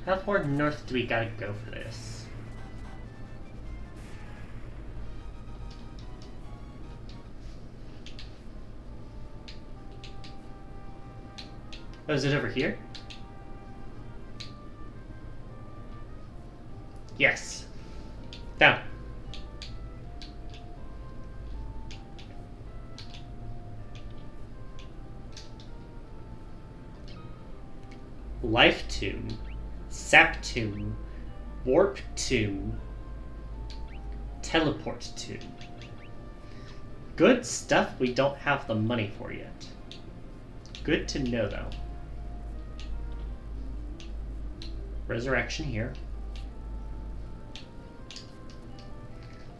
How far north do we gotta go for this? Oh, is it over here? Yes. Down. Life Tomb, Sap Tomb, Warp Tomb, Teleport Tomb. Good stuff we don't have the money for yet. Good to know, though. Resurrection here.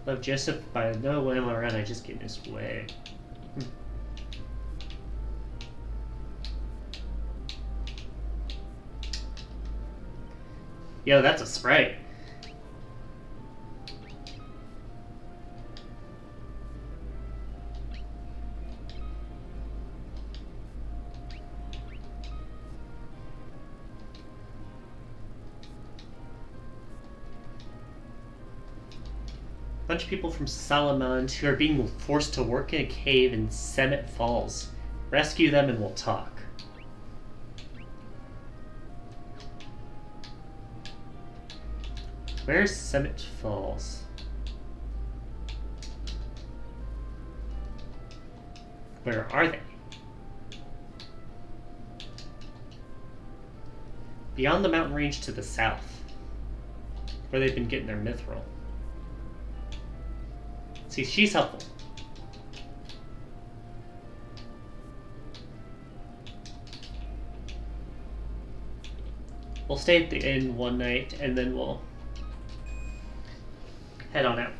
Love Joseph by no way am I around, I just get in his way. Yo, that's a sprite. Bunch of people from Salamand who are being forced to work in a cave in Semet Falls. Rescue them and we'll talk. Where's Semet Falls? Where are they? Beyond the mountain range to the south, where they've been getting their mithril. See, she's helpful. We'll stay at the inn one night and then we'll head on out.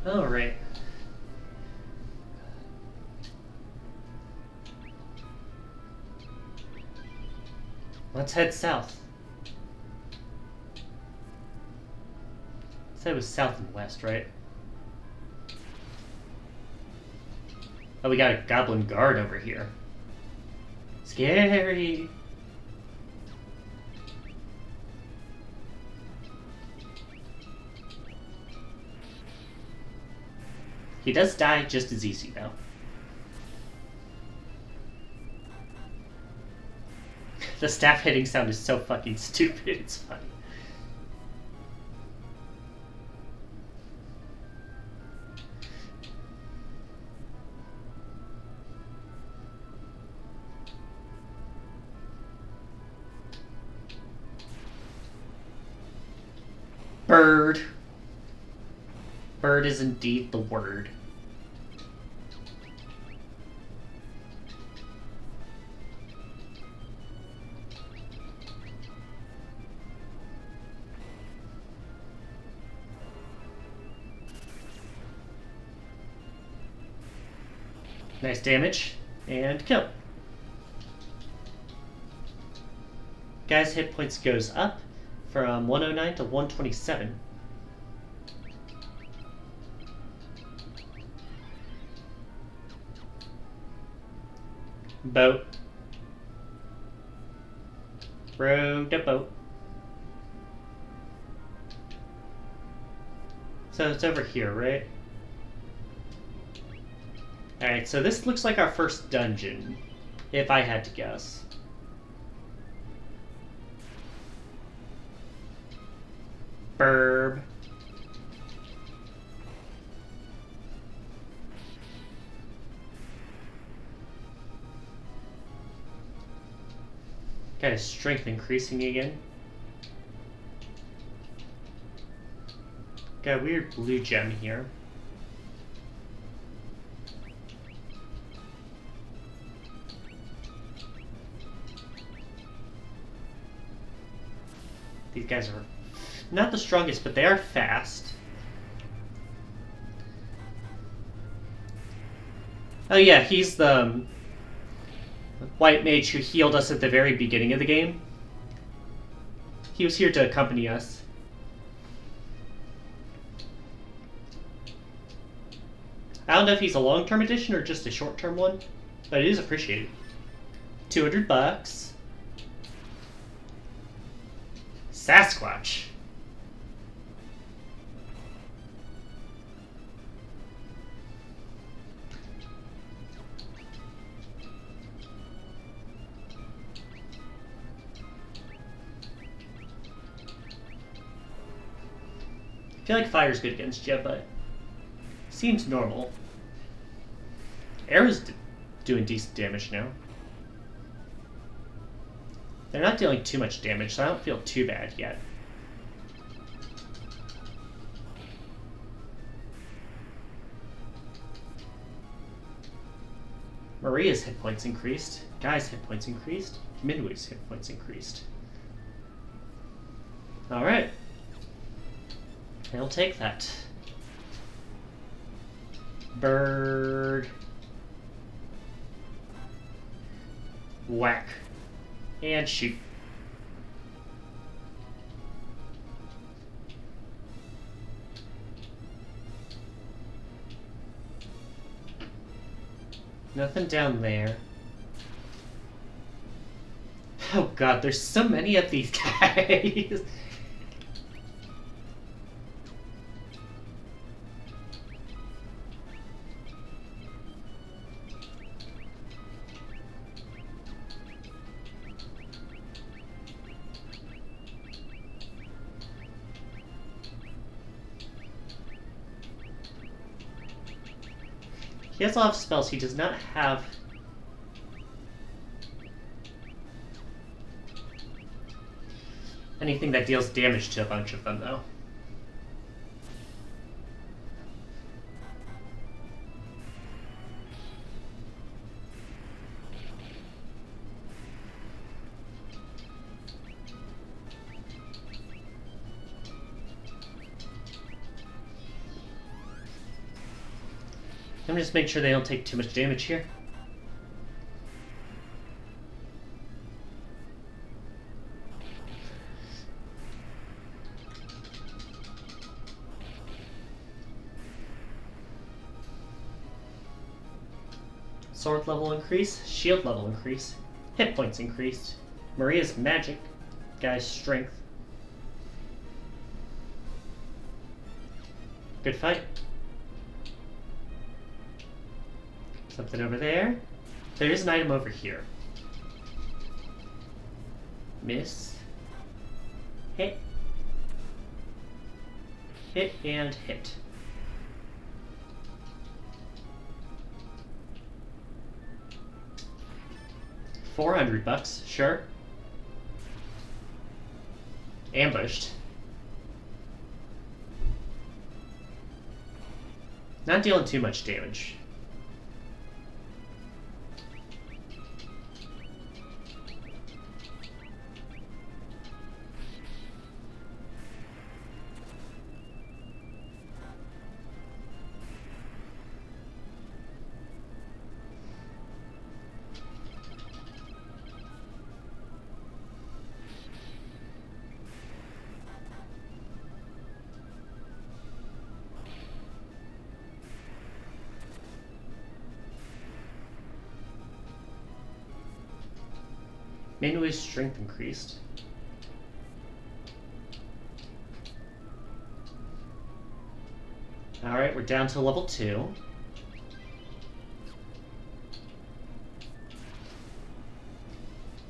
All right. Let's head south. I said it was south and west, right? Oh, we got a goblin guard over here. Scary. He does die just as easy, though. The staff hitting sound is so fucking stupid, it's funny. Bird. Bird is indeed the word. Nice damage, and kill. Guy's hit points goes up from 109 to 127. Boat. Row the boat. So it's over here, right? Alright, so this looks like our first dungeon, if I had to guess. Burb. Got his strength increasing again. Got a weird blue gem here. These guys are not the strongest, but they are fast. Oh yeah, he's the white mage who healed us at the very beginning of the game. He was here to accompany us. I don't know if he's a long-term addition or just a short-term one, but it is appreciated. $200. Sasquatch. I feel like fire's good against you, but seems normal. Arrow's doing decent damage now. They're not dealing too much damage, so I don't feel too bad yet. Maria's hit points increased. Guy's hit points increased. Minwu's hit points increased. Alright. I'll take that. Bird. Whack. And shoot. Nothing down there. Oh god, there's so many of these guys. He has a lot of spells. He does not have anything that deals damage to a bunch of them, though. Let me just make sure they don't take too much damage here. Sword level increase, shield level increase, hit points increased, Maria's magic, Guy's strength. Good fight. Something over there. There is an item over here. Miss. Hit. Hit and hit. $400, sure. Ambushed. Not dealing too much damage. Minwu's strength increased. Alright, we're down to level 2.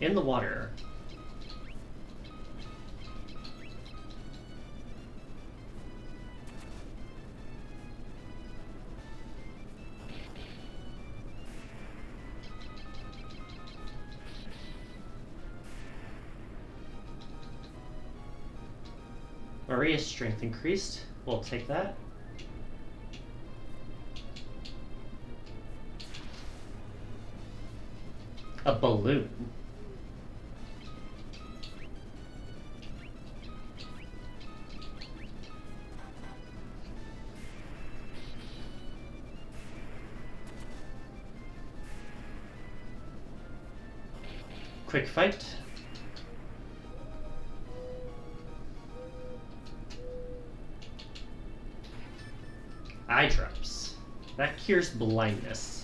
In the water. Maria's strength increased. We'll take that. A balloon. quick fight. Eye drops. That cures blindness.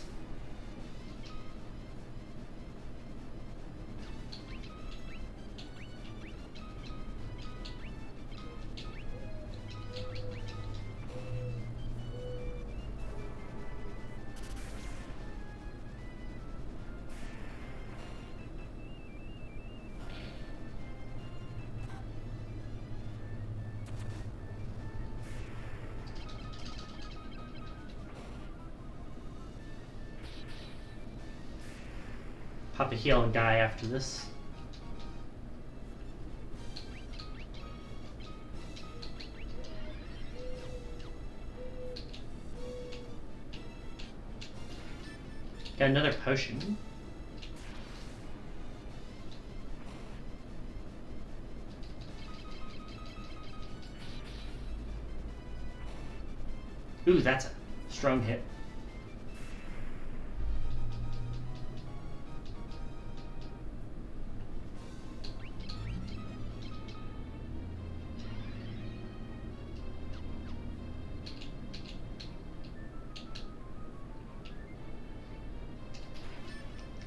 Pop a heal and die after this. Got another potion. Ooh, that's a strong hit.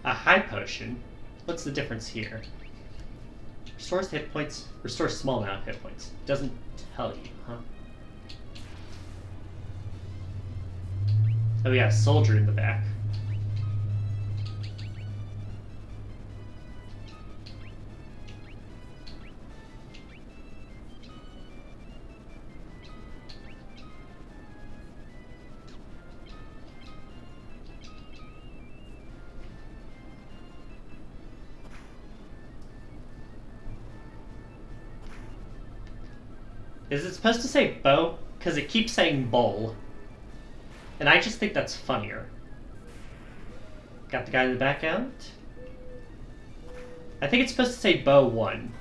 A high potion? What's the difference here? Restores hit points, restores small amount of hit points. Doesn't tell you, huh? Oh yeah, soldier in the back. Is it supposed to say bow? Because it keeps saying bowl. And I just think that's funnier. Got the guy in the back out. I think it's supposed to say bow 1.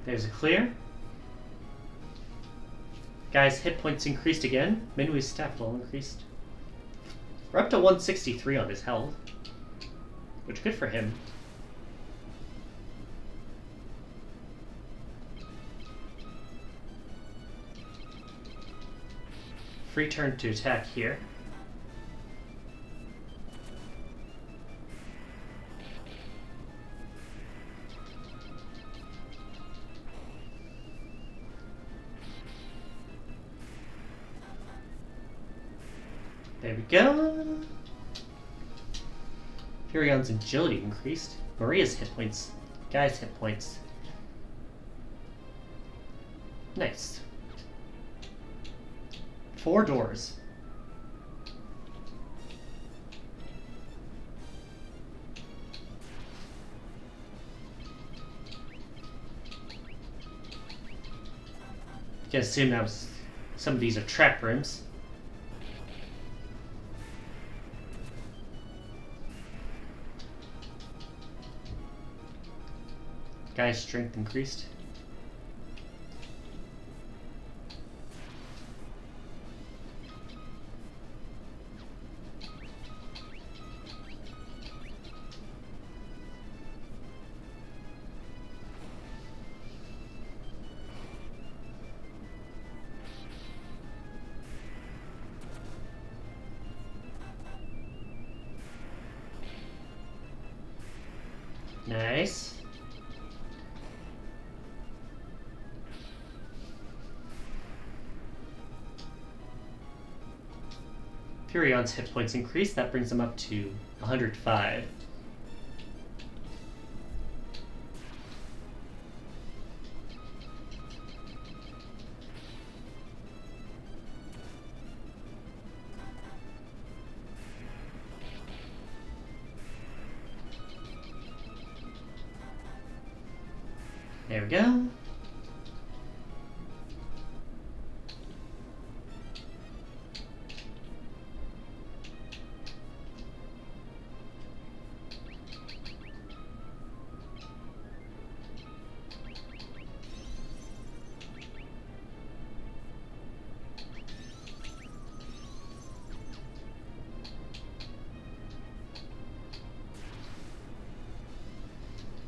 There's a clear. Guy's hit points increased again. Minwu's staff level increased. We're up to 163 on his health, which good for him. Free turn to attack here. There we go. Furion's agility increased. Maria's hit points. Guy's hit points. Nice. 4 doors. You can assume that was some of these are trap rooms. Guy's strength increased. Nice. Furion's hit points increase. That brings him up to 105. There we go.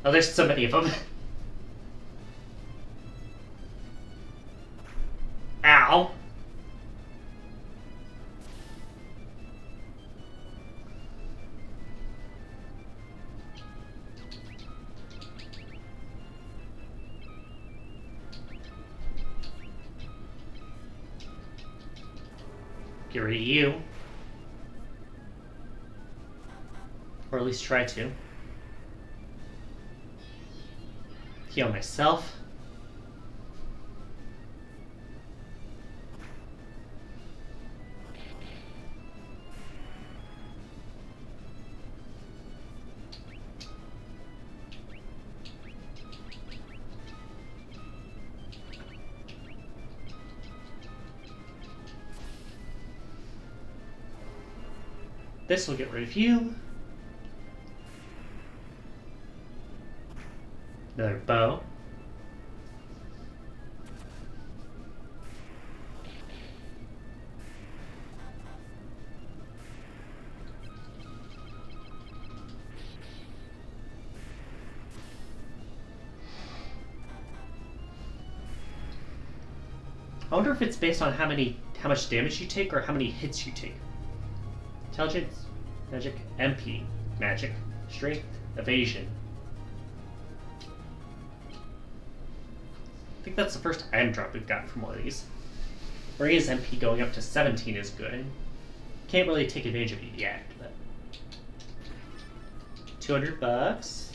Oh, there's so many of them. Ow! Get rid of you. Or at least try to. Heal myself. This will get rid of you. Another bow. I wonder if it's based on how much damage you take or how many hits you take. Intelligence, magic, MP, magic, strength, evasion. I think that's the first item drop we've gotten from one of these. Maria's MP going up to 17 is good. Can't really take advantage of it yet, but $200.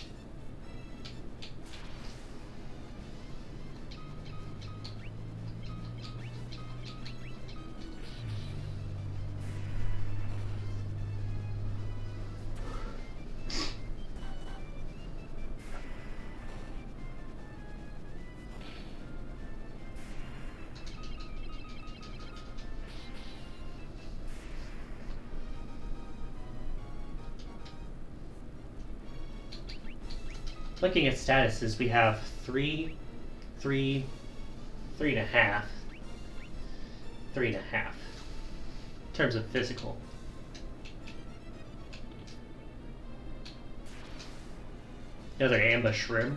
Looking at statuses, we have 3, 3, 3.5, 3.5 in terms of physical. Another ambush room.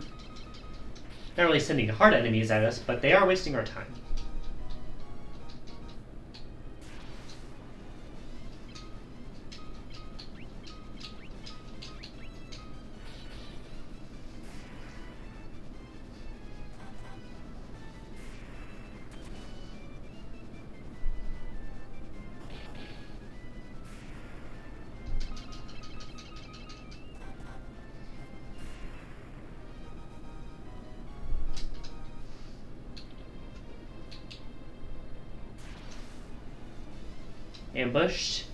Not really sending hard enemies at us, but they are wasting our time. Ambushed,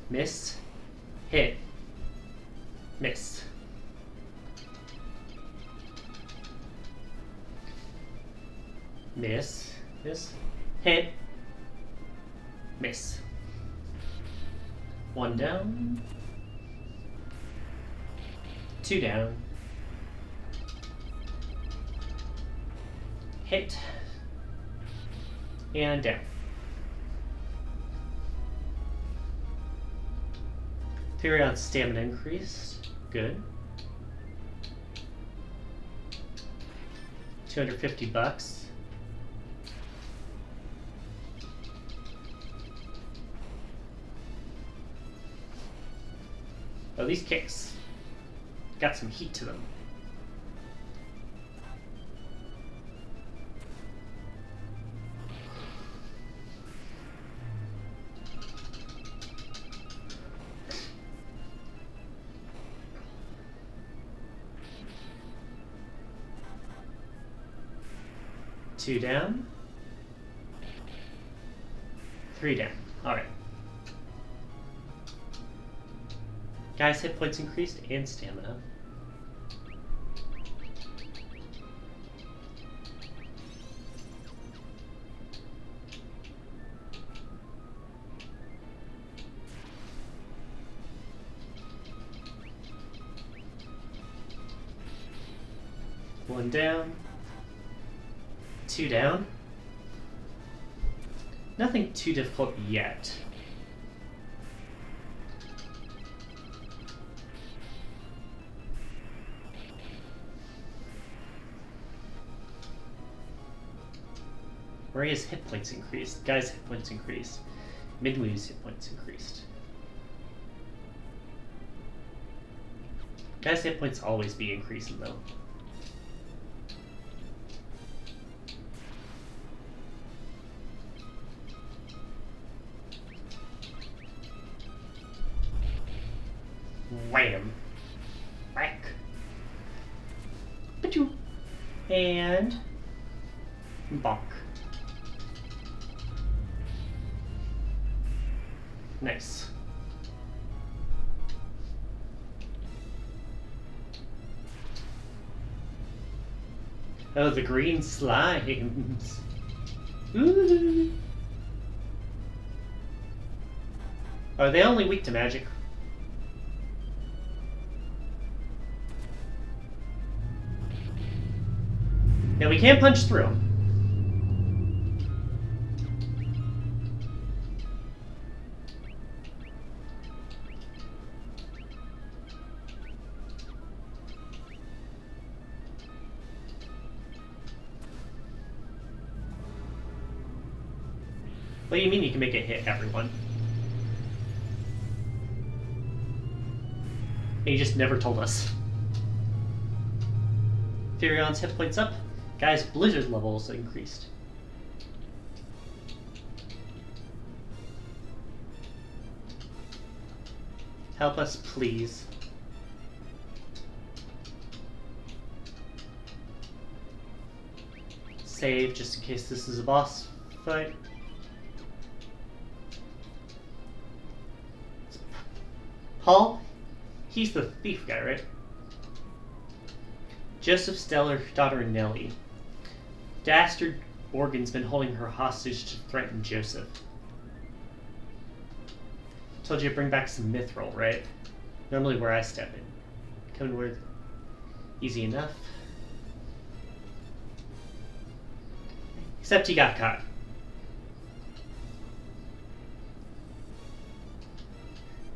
miss, hit, miss. Miss, miss, hit, miss. One down, two down, hit, and down. Theory on stamina increased. Good. $250. Oh, these kicks got some heat to them. Two down. Three down. Alright. Guys, hit points increased and stamina. One down. Two down. Nothing too difficult yet. Maria's hit points increased. Guy's hit points increased. Midway's hit points increased. Guy's hit points always be increasing though. Wham! Whack! Pachoo! And bonk. Nice. Oh, the green slimes. Ooh. Are they only weak to magic? Now we can't punch through them. What do you mean you can make it hit everyone? You just never told us. Furion's hit points up. Guy's blizzard levels increased. Help us, please. Save just in case this is a boss fight. Paul? He's the thief guy, right? Joseph's stellar daughter Nellie. Dastard Morgan's been holding her hostage to threaten Joseph. Told you to bring back some mithril, right? Normally where I step in. Coming where... Easy enough. Except he got caught.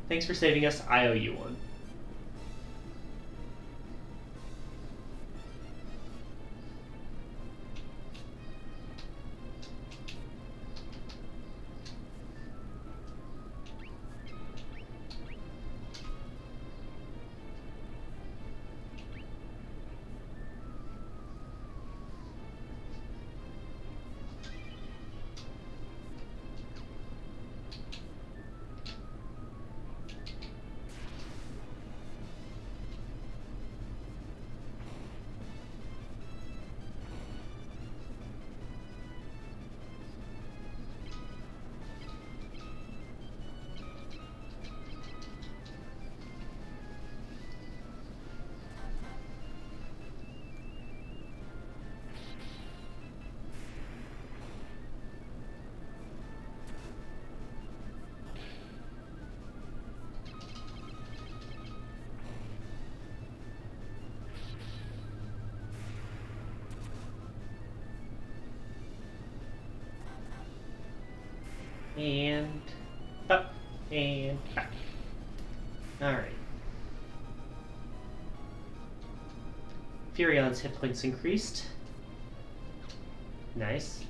Thanks for saving us. I owe you one. And up and back. Alright. Furion's hit points increased. Nice.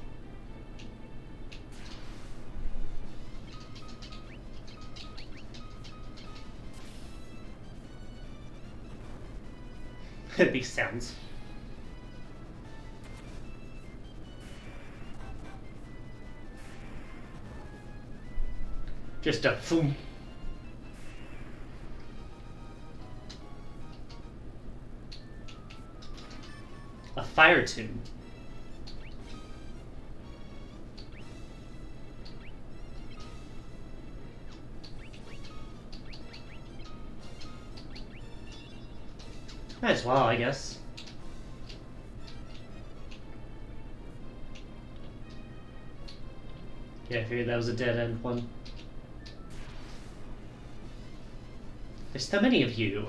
These sounds. Just a boom. A fire tune. Might as well, I guess. Yeah, I figured that was a dead end one. There's so many of you.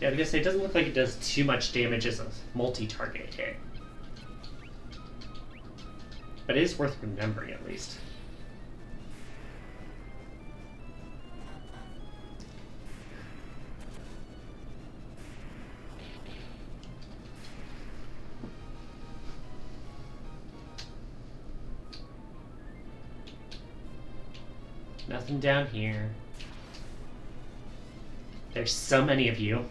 Yeah, because it doesn't look like it does too much damage as a multi-target hit. But it is worth remembering, at least. Nothing down here. There's so many of you.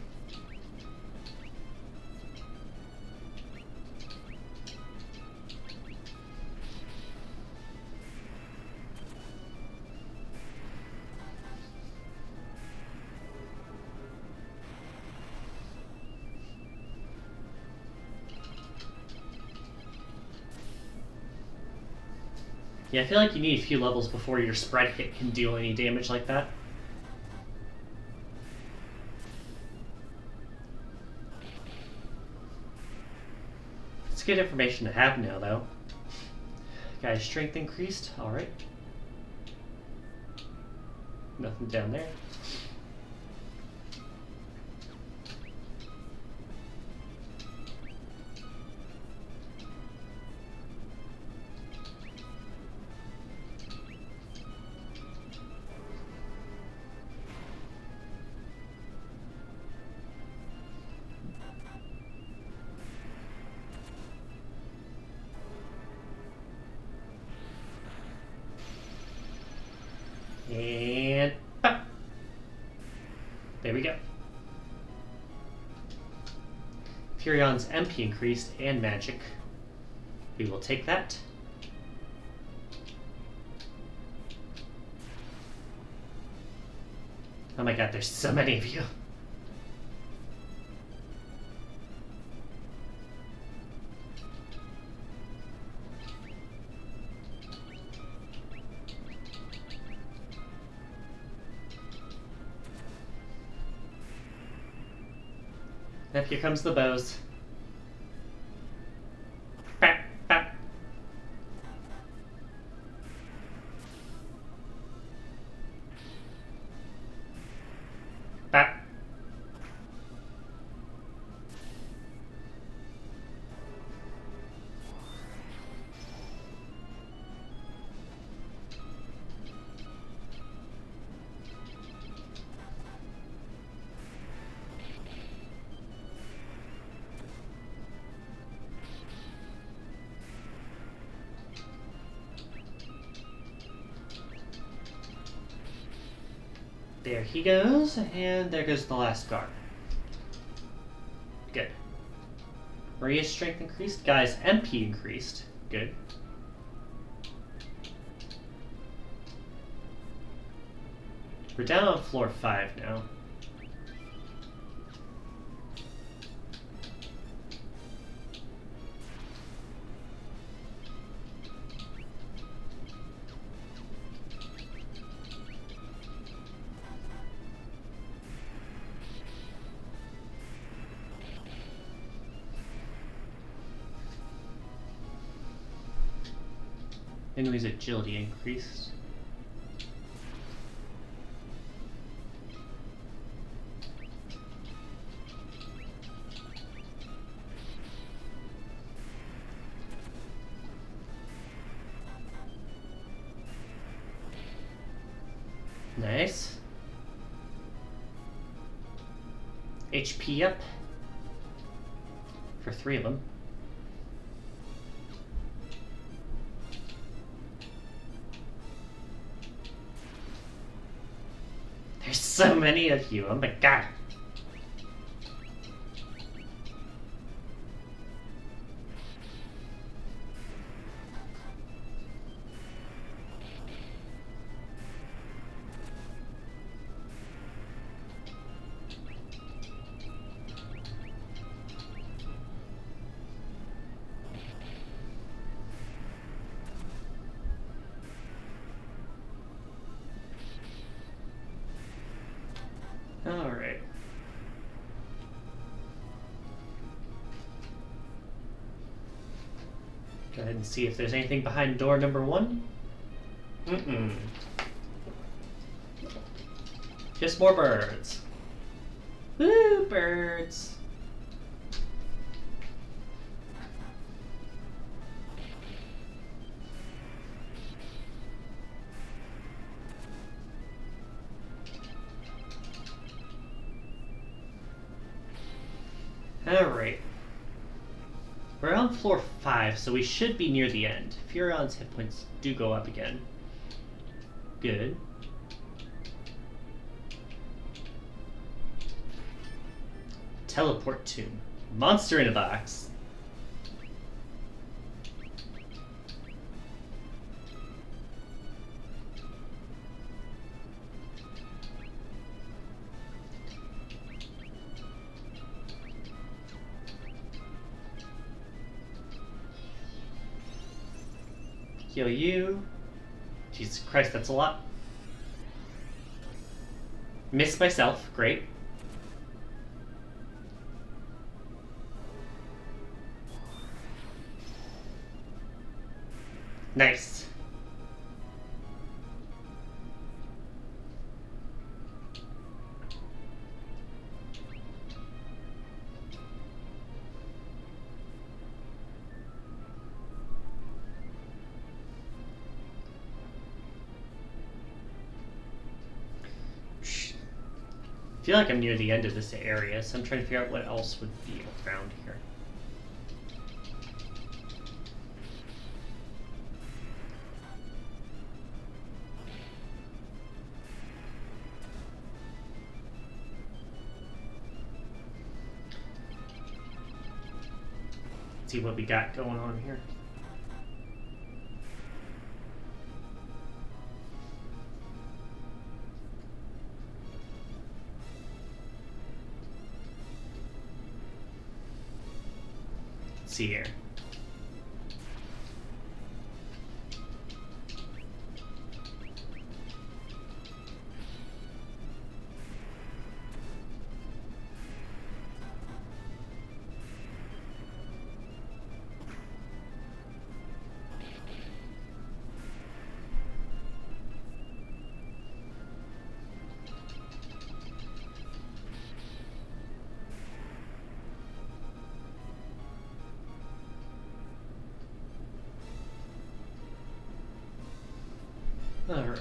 Yeah, I feel like you need a few levels before your spread hit can deal any damage like that. It's good information to have now, though. Guy's strength increased. Alright. Nothing down there. And pop. There we go. Furion's MP increased and magic. We will take that. Oh my god, there's so many of you. And here comes the bows. Bap, bap. Bap. There he goes, and there goes the last guard. Good. Maria's strength increased. Guy's MP increased. Good. We're down on floor 5 now. Enemy's agility increased. Nice. HP up for 3 of them. There's so many of you, oh my god. Alright. Go ahead and see if there's anything behind door number 1. Just more birds. Woo, birds! Alright. We're on floor 5, so we should be near the end. Furion's hit points do go up again. Good. Teleport tomb. Monster in a box. Heal you. Jesus Christ, that's a lot. Miss myself. Great. Nice. I feel like I'm near the end of this area, so I'm trying to figure out what else would be around here. Let's see what we got going on here. See here. All right.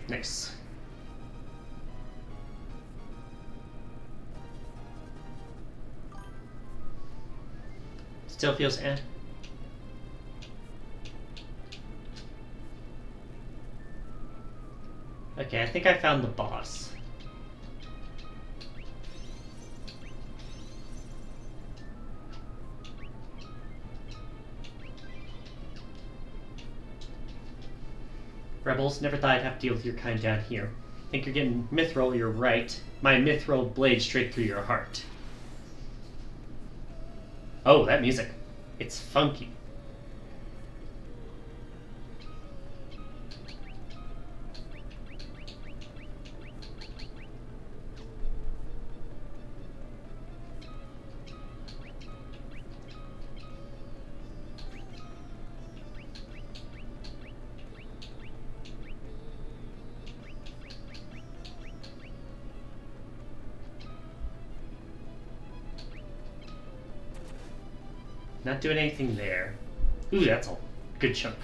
Nice. Still feels eh. Okay, I think I found the boss. Rebels, never thought I'd have to deal with your kind down here. Think you're getting mithril, you're right. My mithril blade straight through your heart. Oh, that music. It's funky. Not doing anything there. Ooh, that's a good chunk.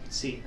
Let's see.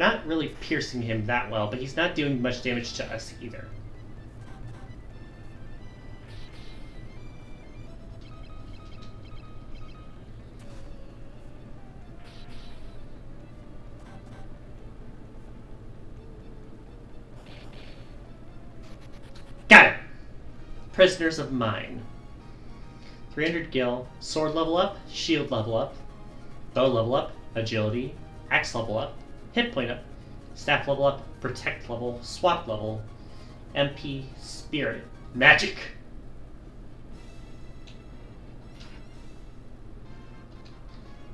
not really piercing him that well, but he's not doing much damage to us either. Got it! Prisoners of Mine. 300 gil, sword level up, shield level up, bow level up, agility, axe level up, hit point up, staff level up, protect level, swap level, MP, spirit, magic.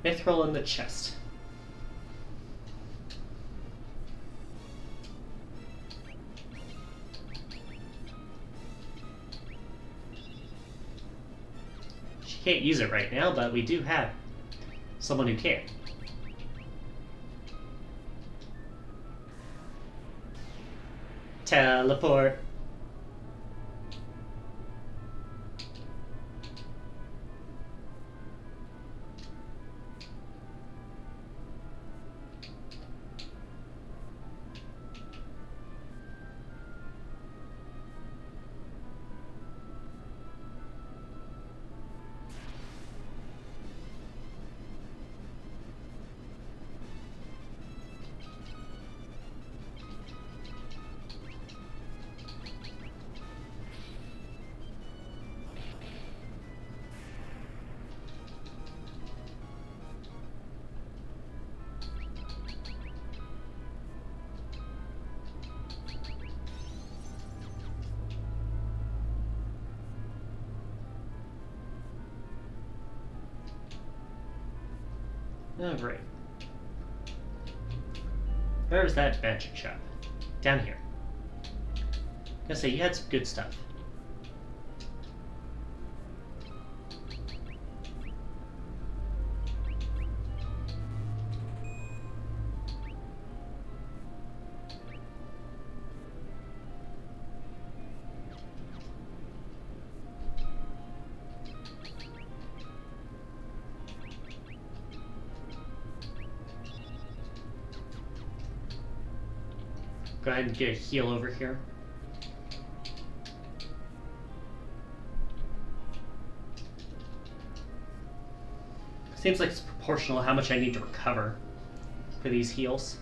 Mithril in the chest. She can't use it right now, but we do have someone who can. Teleport. Oh, great. Where was that magic shop? Down here. I was gonna say, you had some good stuff. Go ahead and get a heal over here. Seems like it's proportional how much I need to recover for these heals.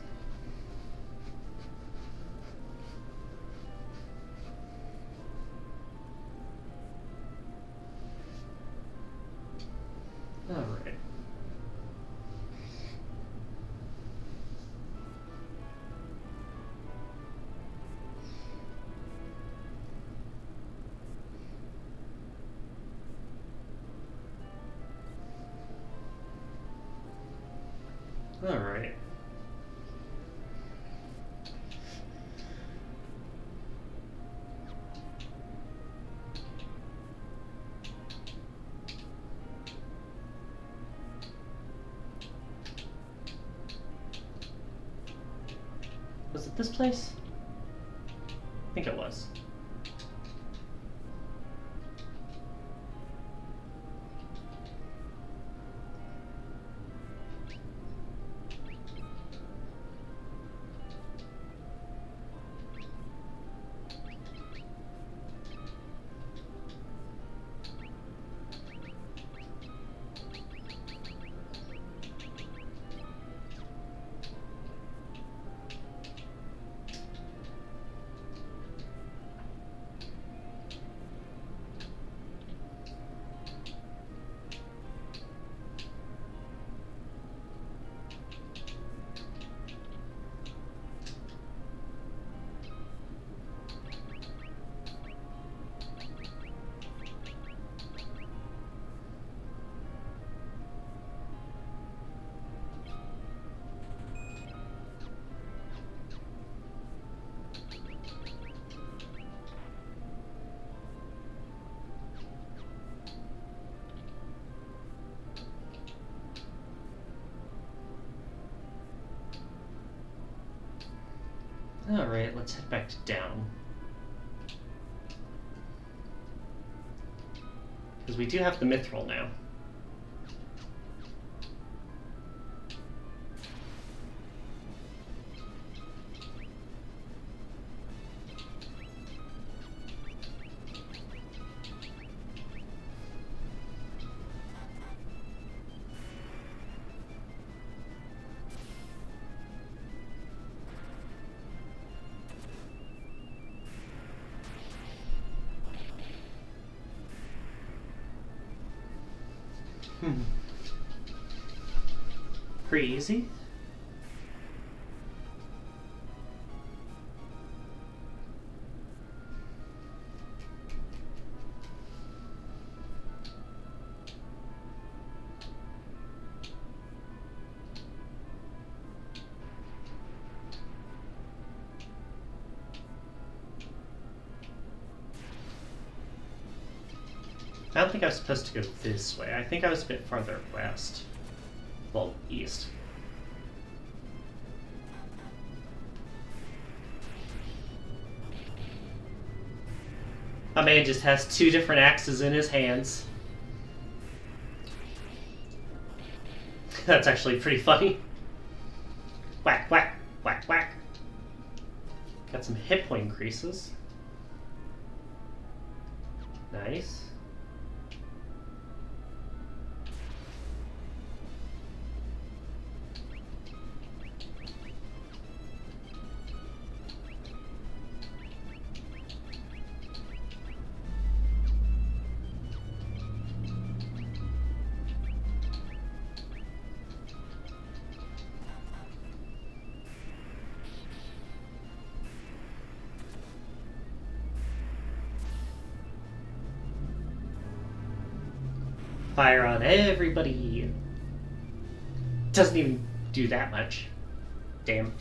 Alright. Alright. Was it this place? I think it was. Alright, let's head back to down. Because we do have the mithril now. Pretty easy. I don't think I was supposed to go this way. I think I was a bit farther west. Well, east. My man just has 2 different axes in his hands. That's actually pretty funny. Whack, whack, whack, whack. Got some hit point increases. Nice. Fire on everybody. Doesn't even do that much. Damn.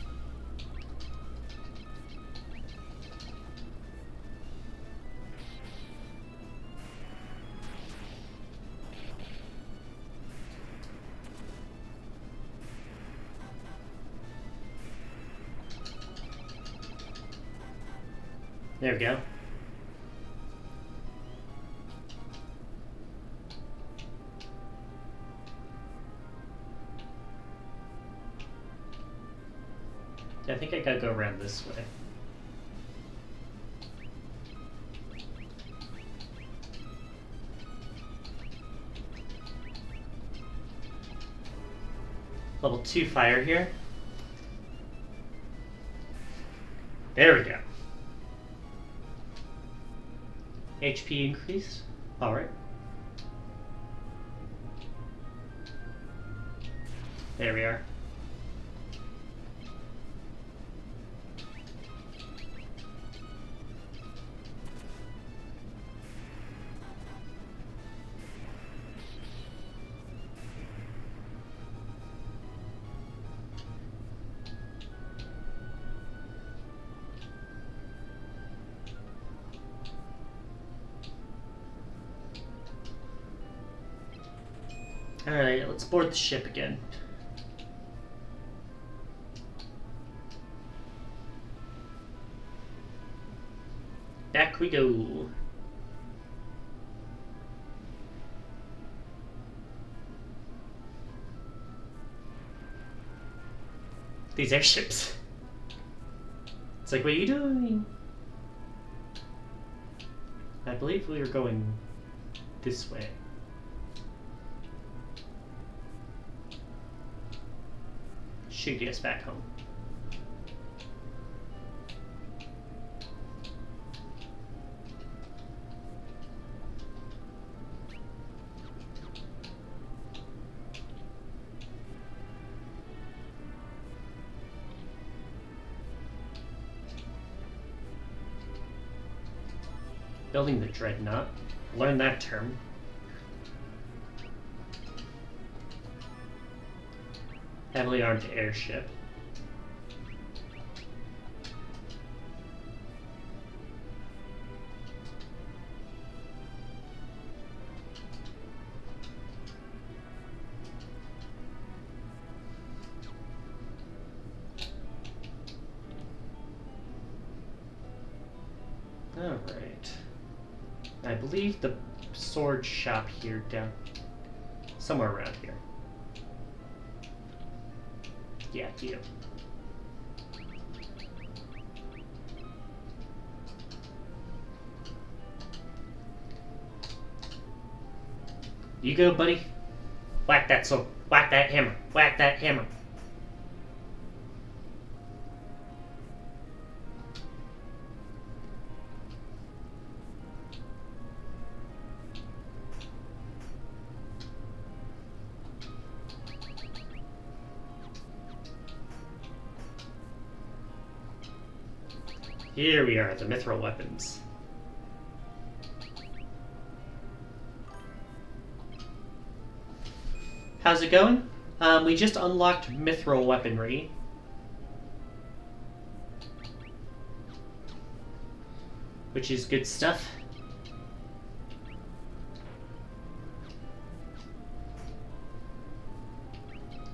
There we go. I think I gotta go around this way. Level 2 fire here. There we go. HP increase. Alright. There we are. Alright, let's board the ship again. Back we go. These airships. It's like, what are you doing? I believe we were going this way. Should get us back home. Building the dreadnought. Learn that term. Heavily armed airship. Alright. I believe the sword shop here down somewhere around here. Yeah, you. You go, buddy. Whack that sword. Whack that hammer. Whack that hammer. Here we are, the mithril weapons. How's it going? We just unlocked mithril weaponry. Which is good stuff.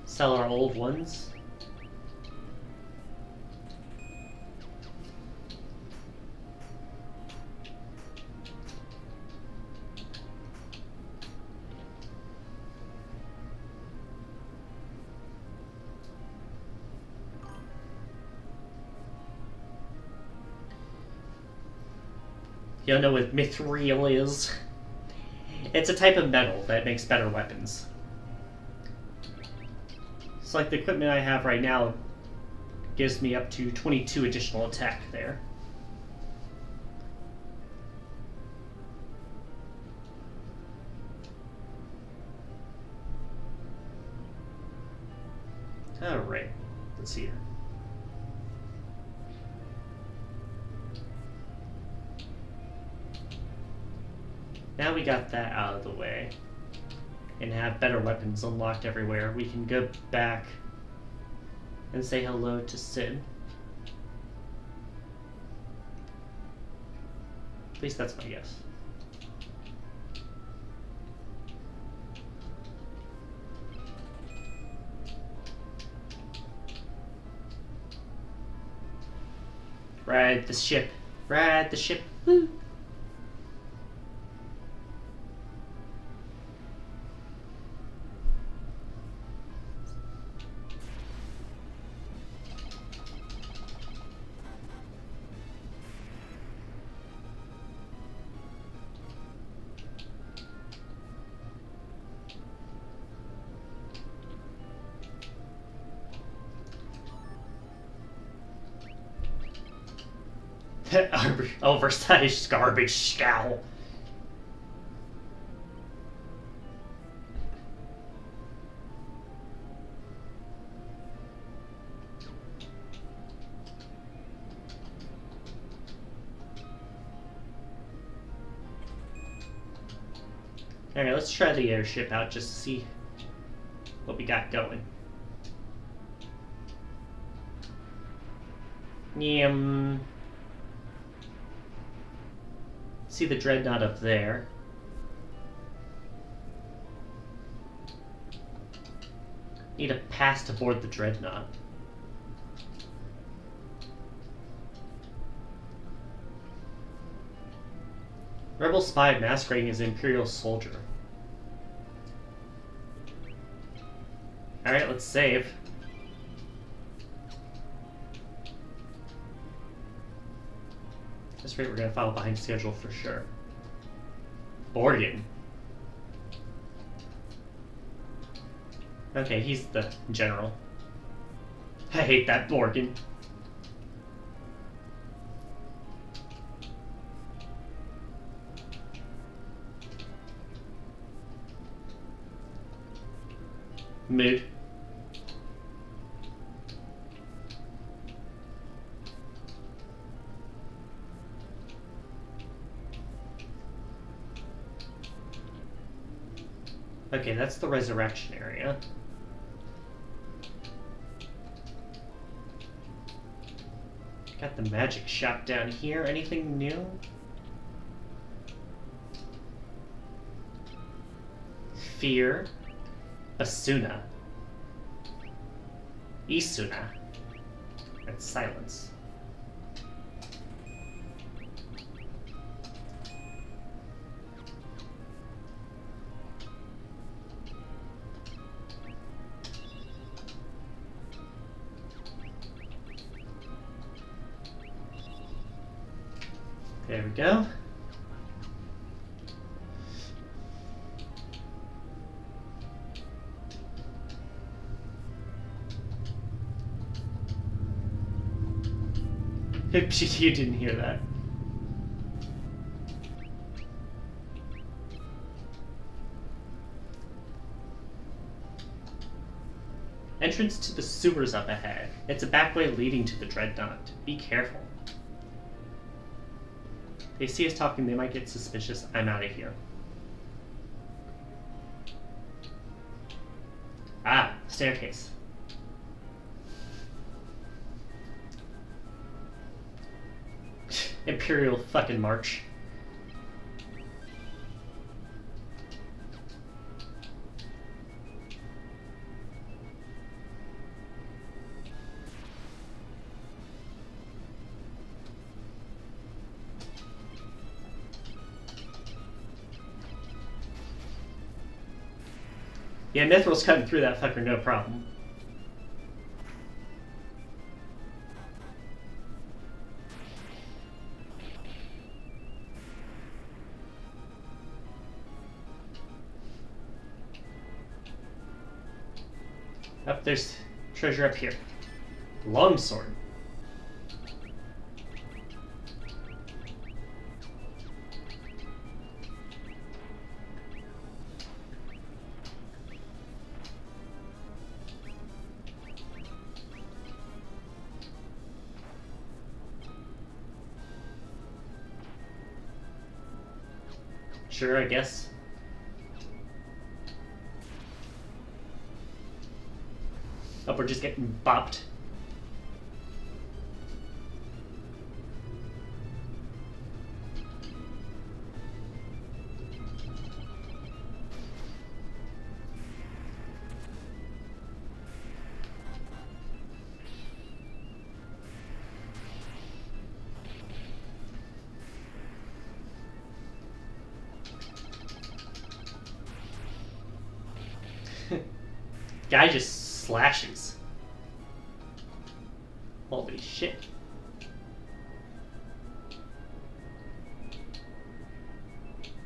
Sell our old ones. You don't know what mithril is? It's a type of metal that makes better weapons. It's like the equipment I have right now gives me up to 22 additional attack there. Alright, let's see here. Now we got that out of the way and have better weapons unlocked everywhere, we can go back and say hello to Sid. At least that's my guess. Ride the ship. Ride the ship. Woo! Oversized garbage scowl. Alright, let's try the airship out just to see what we got going. See the dreadnought up there. Need a pass to board the dreadnought. Rebel spy masquerading as Imperial soldier. Alright, let's save. At this rate, we're going to fall behind schedule for sure. Borgen. Okay, he's the general. I hate that Borgen. Mid. Okay, that's the resurrection area. Got the magic shop down here. Anything new? Fear. Asuna. Isuna. And silence. There we go. You didn't hear that. Entrance to the sewers up ahead. It's a back way leading to the dreadnought. Be careful. They see us talking, they might get suspicious. I'm out of here. Ah, staircase. Imperial fucking march. Yeah, Mithril's cutting through that fucker, no problem. Up there's treasure up here. Longsword. Sure, I guess. Oh, we're just getting bopped. Guy just slashes. Holy shit.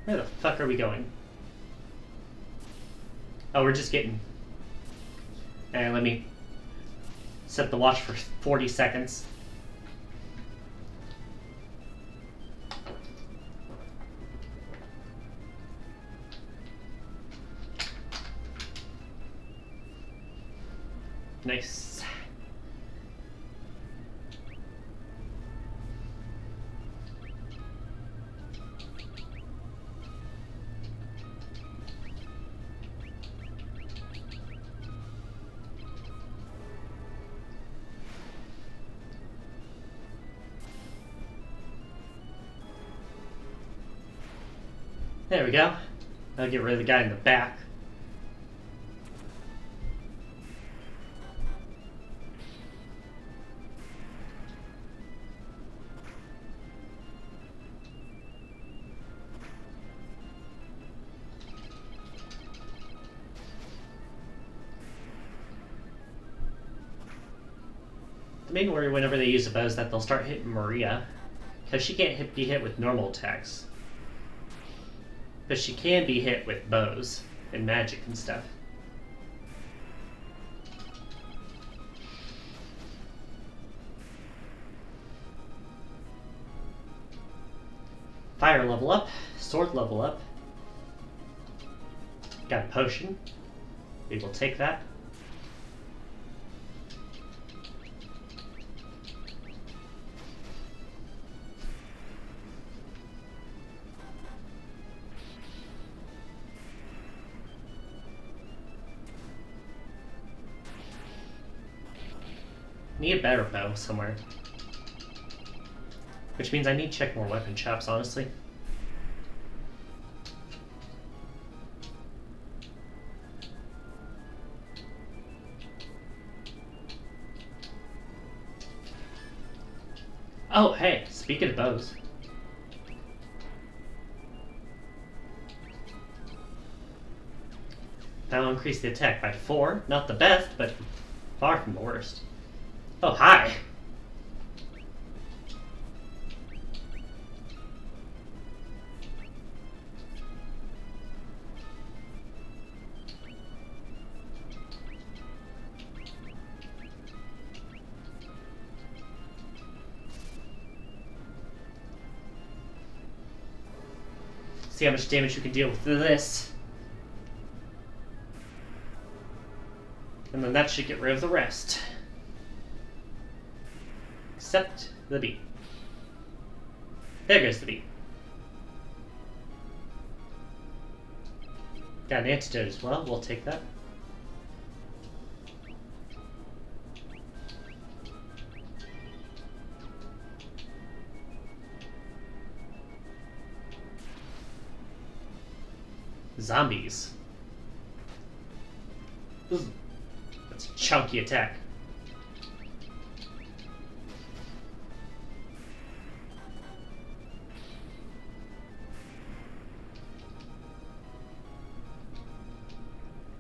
Where the fuck are we going? Oh, we're just getting... And let me set the watch for 40 seconds. Nice. There we go. I'll get rid of the guy in the back. The main worry whenever they use a bow is that they'll start hitting Maria, because she can't be hit with normal attacks. But she can be hit with bows and magic and stuff. Fire level up, sword level up. Got a potion. We will take that. Need a better bow somewhere. Which means I need to check more weapon shops, honestly. Oh, hey, speaking of bows. That'll increase the attack by 4. Not the best, but far from the worst. Oh, hi! See how much damage you can deal with this. And then that should get rid of the rest. Except the bee. There goes the bee. Got an antidote as well. We'll take that. Zombies. Ooh, that's a chunky attack.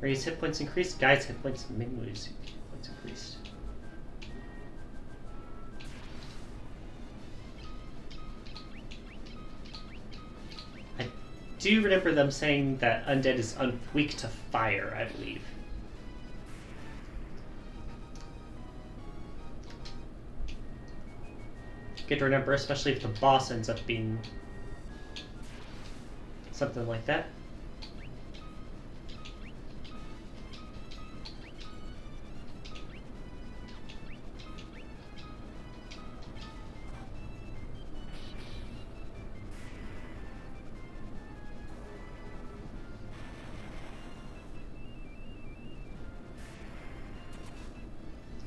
Raise hit points increased. Guys, hit points minimally hit points increased. I do remember them saying that undead is weak to fire, I believe. Good to remember, especially if the boss ends up being something like that.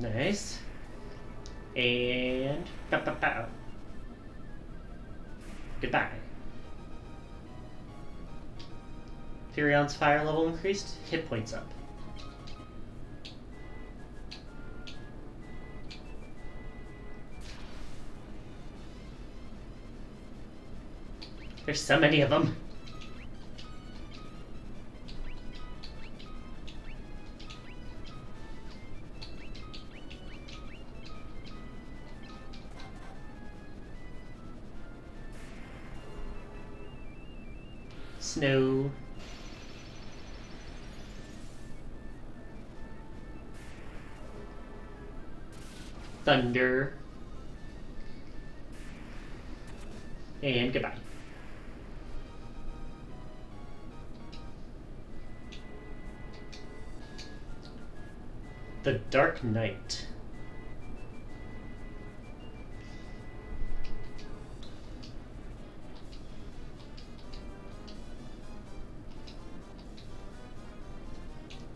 Nice. And pow. Goodbye. Furion's fire level increased, hit points up. There's so many of them. Snow. Thunder. And goodbye. The Dark Knight.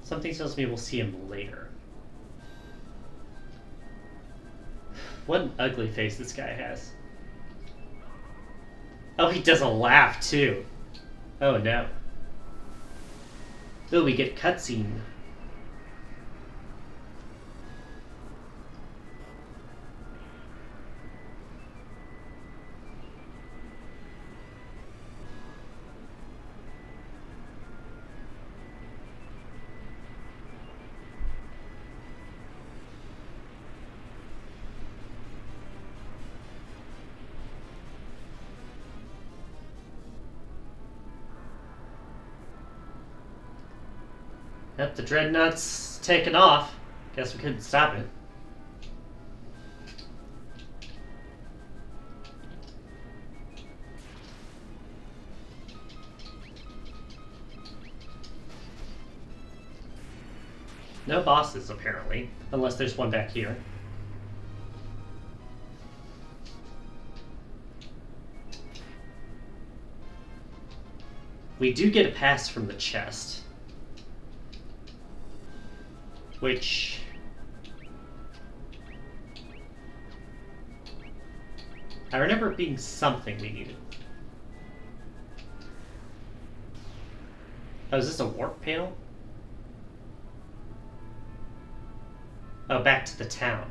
Something tells me we'll see him later. What an ugly face this guy has. Oh, he does a laugh too. Oh no. Oh, we get cutscene. Yep, the dreadnought's taken off. Guess we couldn't stop it. No bosses, apparently. Unless there's one back here. We do get a pass from the chest. Which... I remember it being something we needed. Oh, is this a warp panel? Oh, back to the town.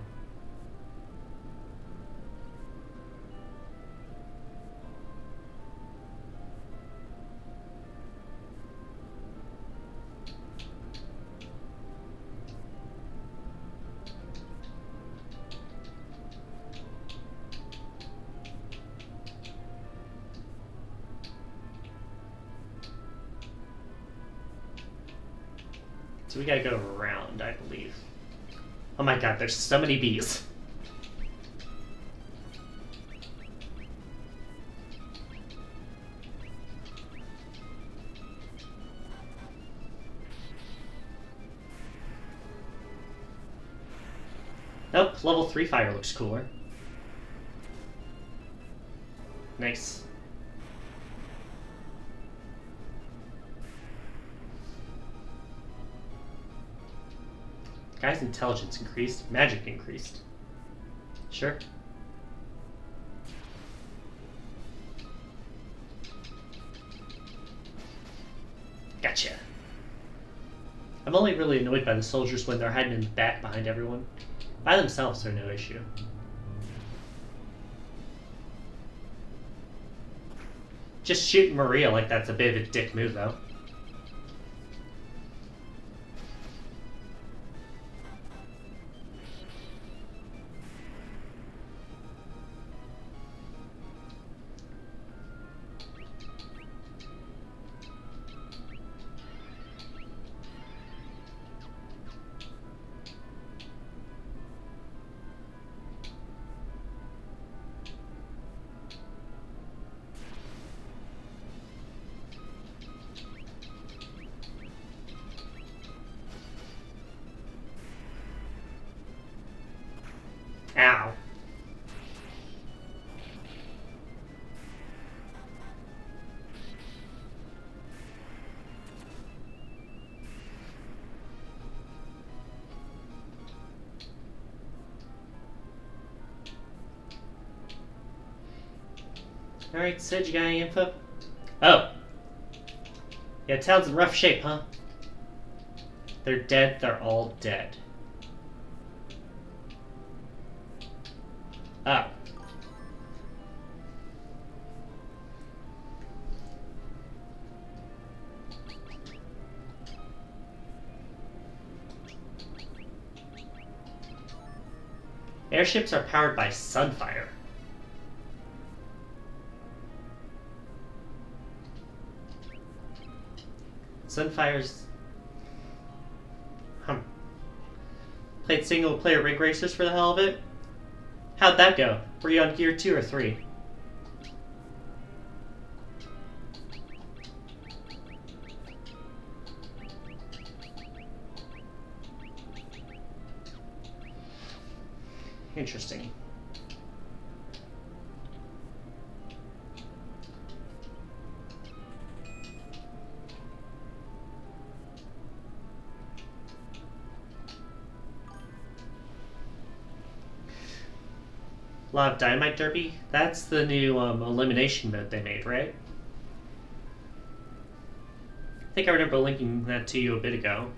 So we gotta go around, I believe. Oh my god, there's so many bees. Nope, level 3 fire looks cooler. Nice. Guy's intelligence increased. Magic increased. Sure. Gotcha. I'm only really annoyed by the soldiers when they're hiding in the back behind everyone. By themselves, they're no issue. Just shooting Maria like that's a bit of a dick move, though. Ow. Alright, Sid, you got any info? Oh. Yeah, town's in rough shape, huh? They're dead, they're all dead. Oh. Airships are powered by sunfire. Sunfire's... Played single-player rig racers for the hell of it? How'd that go? Were you on gear 2 or 3? Interesting. Lot of Dynamite Derby? That's the new elimination mode they made, right? I think I remember linking that to you a bit ago.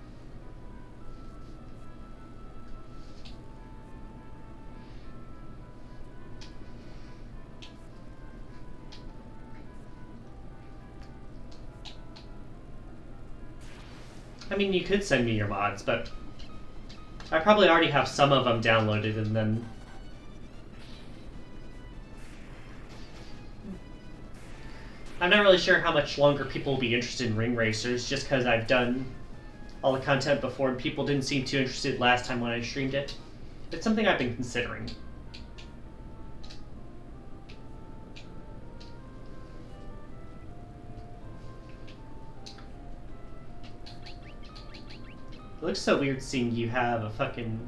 I mean, you could send me your mods, but I probably already have some of them downloaded, and then... I'm not really sure how much longer people will be interested in ring racers, just because I've done all the content before and people didn't seem too interested last time when I streamed it. It's something I've been considering. It looks so weird seeing you have a fucking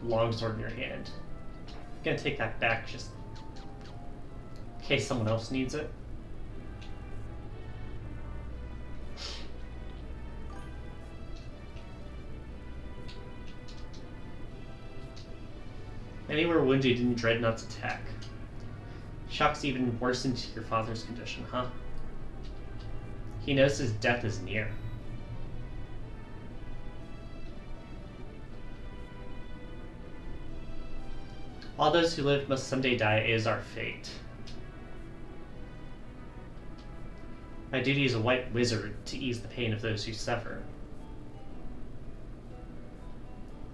longsword in your hand. I'm gonna take that back just in case someone else needs it. Many were wounded in Dreadnought's attack. Shocks even worsened your father's condition, huh? He knows his death is near. All those who live must someday die, is our fate. My duty as a white wizard to ease the pain of those who suffer.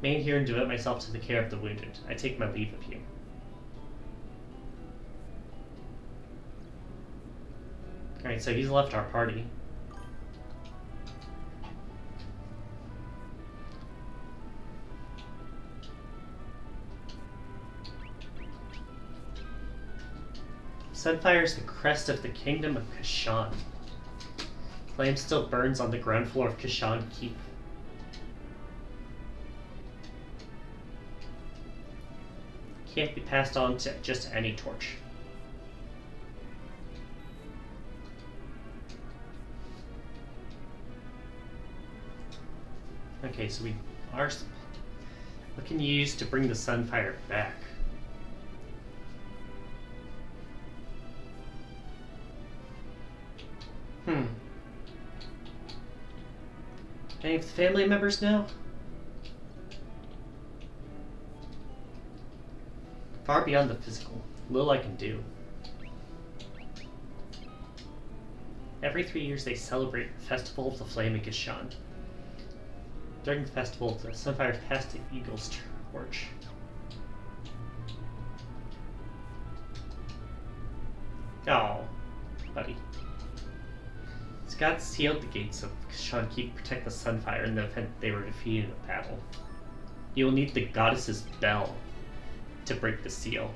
Remain here and devote myself to the care of the wounded. I take my leave of you. Alright, so he's left our party. Sunfire is the crest of the kingdom of Kashan. Flame still burns on the ground floor of Kashan Keep. Can't be passed on to just any torch. Okay, so we are... What can you use to bring the Sunfire back? Any of the family members know? Far beyond the physical. Little I can do. Every 3 years they celebrate the Festival of the Flaming Gishan. During the festival, the Sunfire pass the Eagle's torch. Oh, buddy. Scott sealed the gates of Gishan Keep to protect the Sunfire in the event they were defeated in a battle. You will need the goddess's bell to break the seal.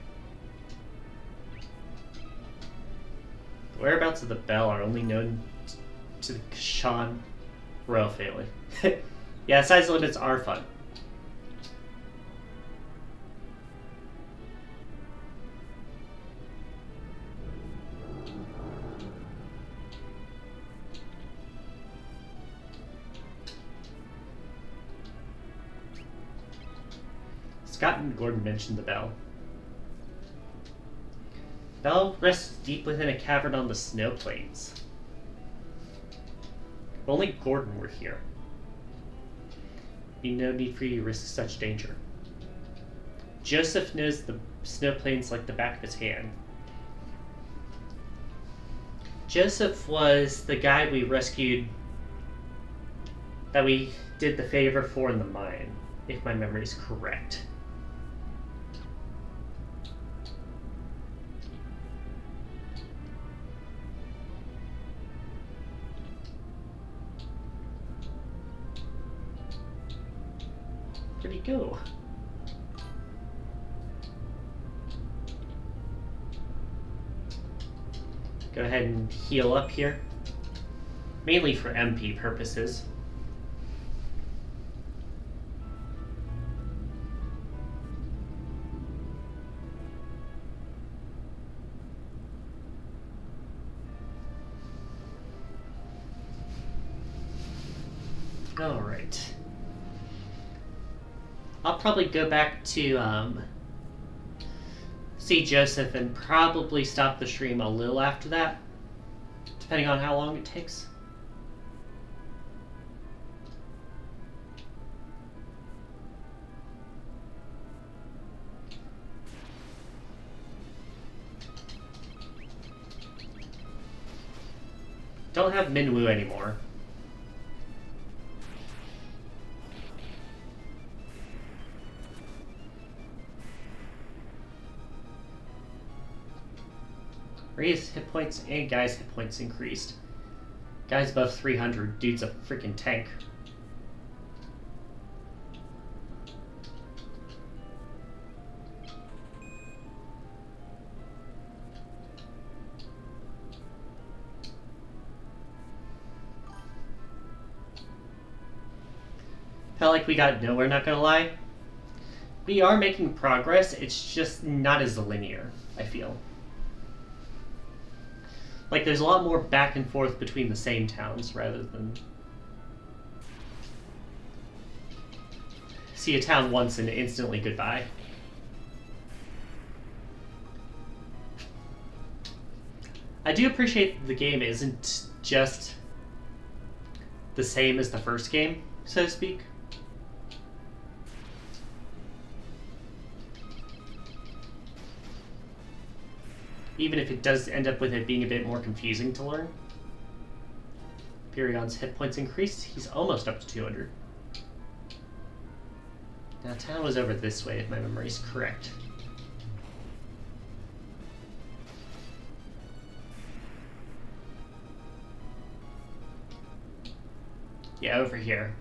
The whereabouts of the bell are only known to the Gishan royal family. Yeah, size limits are fun. Scott and Gordon mentioned the bell. The bell rests deep within a cavern on the snow plains. If only Gordon were here. Be no need for you to risk such danger. Joseph knows the snow plains like the back of his hand. Joseph was the guy we rescued, that we did the favor for in the mine, if my memory is correct. Where'd he go? Go ahead and heal up here. Mainly for MP purposes. Alright. I'll probably go back to see Joseph and probably stop the stream a little after that, depending on how long it takes. Don't have Minwoo anymore. Ray's hit points and Guy's hit points increased. Guy's above 300, dude's a freaking tank. Felt like we got nowhere, not gonna lie. We are making progress, it's just not as linear, I feel. Like, there's a lot more back and forth between the same towns rather than see a town once and instantly goodbye. I do appreciate the game isn't just the same as the first game, so to speak. Even if it does end up with it being a bit more confusing to learn. Perion's hit points increased. He's almost up to 200. Now, town was over this way, if my memory is correct. Yeah, over here.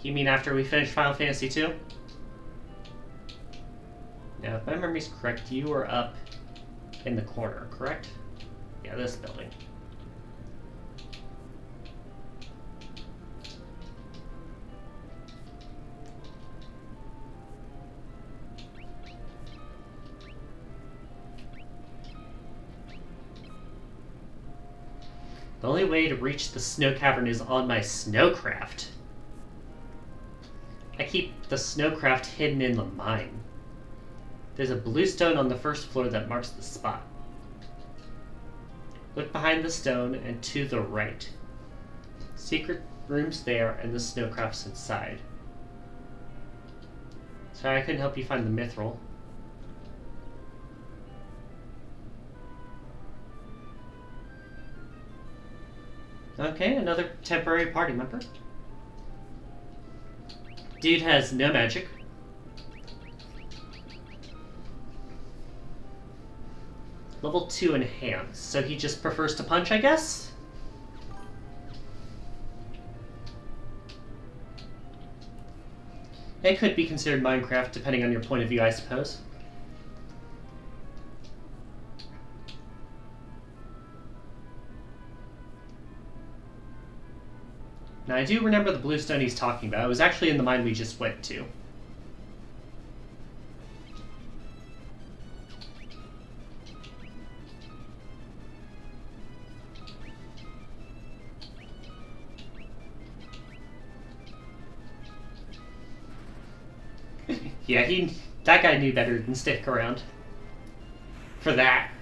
You mean after we finish Final Fantasy II? Now, if my memory's correct, you were up in the corner, correct? Yeah, this building. The only way to reach the snow cavern is on my snowcraft. I keep the snowcraft hidden in the mine. There's a blue stone on the first floor that marks the spot. Look behind the stone and to the right. Secret room's there and the snowcraft's inside. Sorry I couldn't help you find the mithril. Okay, another temporary party member. Dude has no magic. Level 2 in hands, so he just prefers to punch, I guess? It could be considered Minecraft, depending on your point of view, I suppose. Now, I do remember the blue stone he's talking about. It was actually in the mine we just went to. Yeah, that guy knew better than stick around for that.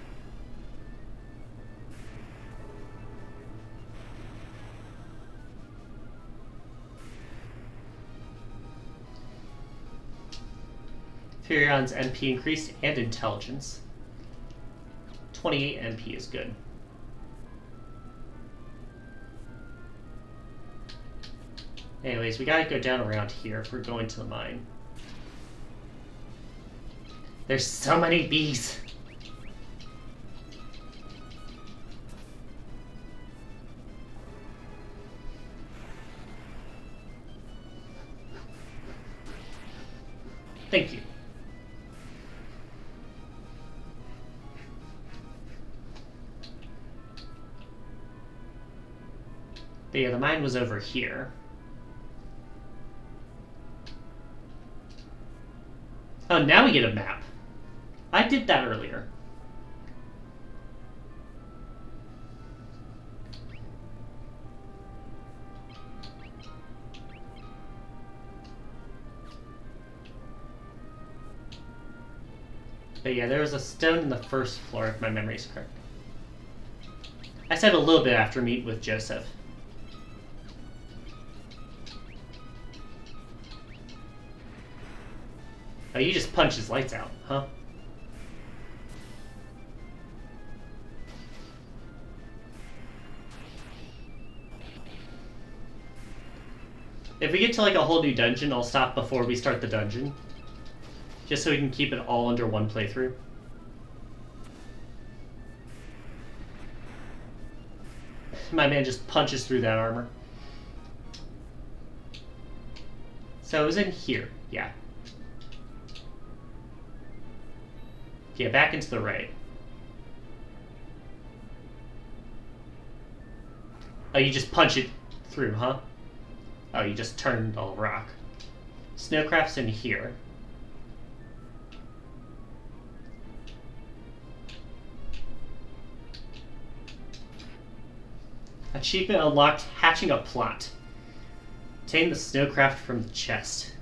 Furion's MP increased and intelligence. 28 MP is good. Anyways, we gotta go down around here if we're going to the mine. There's so many bees. Thank you. But yeah, the mine was over here. Oh, now we get a map. I did that earlier. But yeah, there was a stone in the first floor, if my memory is correct. I said a little bit after meet with Joseph. Oh, you just punch his lights out, huh? If we get to like a whole new dungeon, I'll stop before we start the dungeon. Just so we can keep it all under one playthrough. My man just punches through that armor. So it was in here, yeah. Yeah, back into the right. Oh, you just punch it through, huh? Oh, you just turned all rock. Snowcraft's in here. Achievement unlocked, hatching a plot. Obtain the snowcraft from the chest.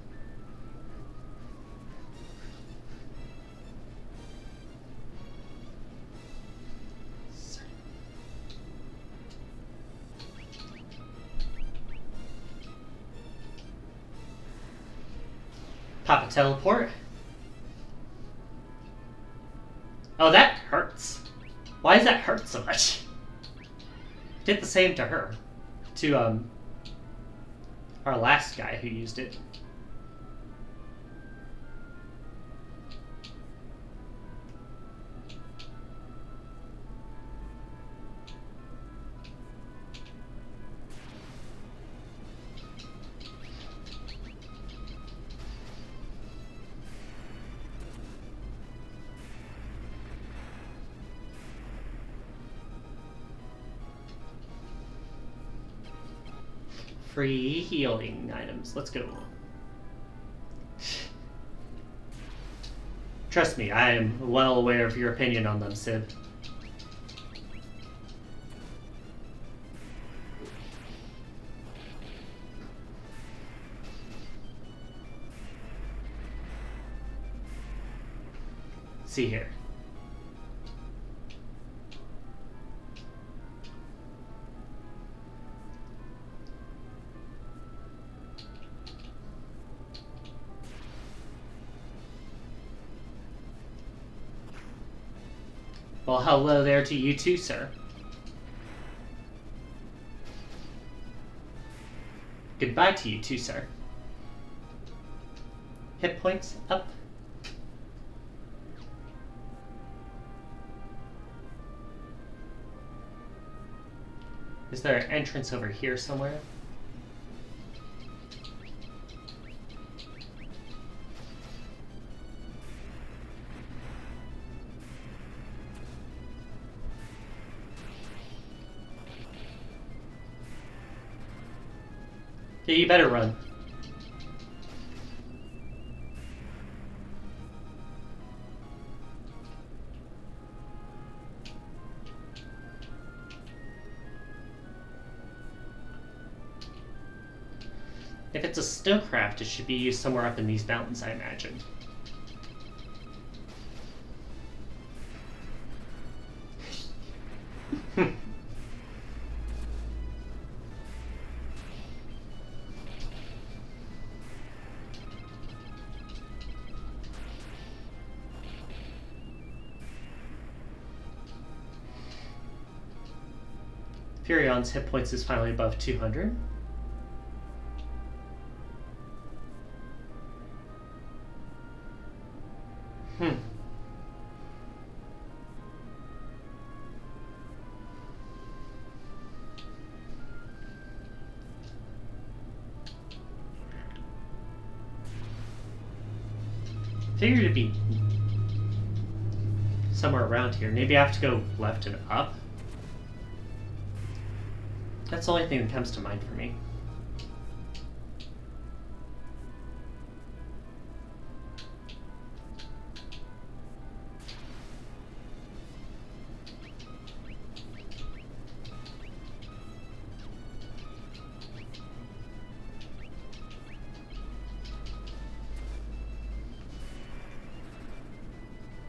Pop a teleport. Oh, that hurts. Why does that hurt so much? Did the same to her. To, our last guy who used it. Free healing items. Let's go. Trust me, I am well aware of your opinion on them, Sib. see here. Well, hello there to you too, sir. Goodbye to you too, sir. Hit points up. Is there an entrance over here somewhere? Yeah, you better run. If it's a snowcraft, it should be used somewhere up in these mountains, I imagine. Furion's hit points is finally above 200. Figured it'd be somewhere around here. Maybe I have to go left and up. That's the only thing that comes to mind for me.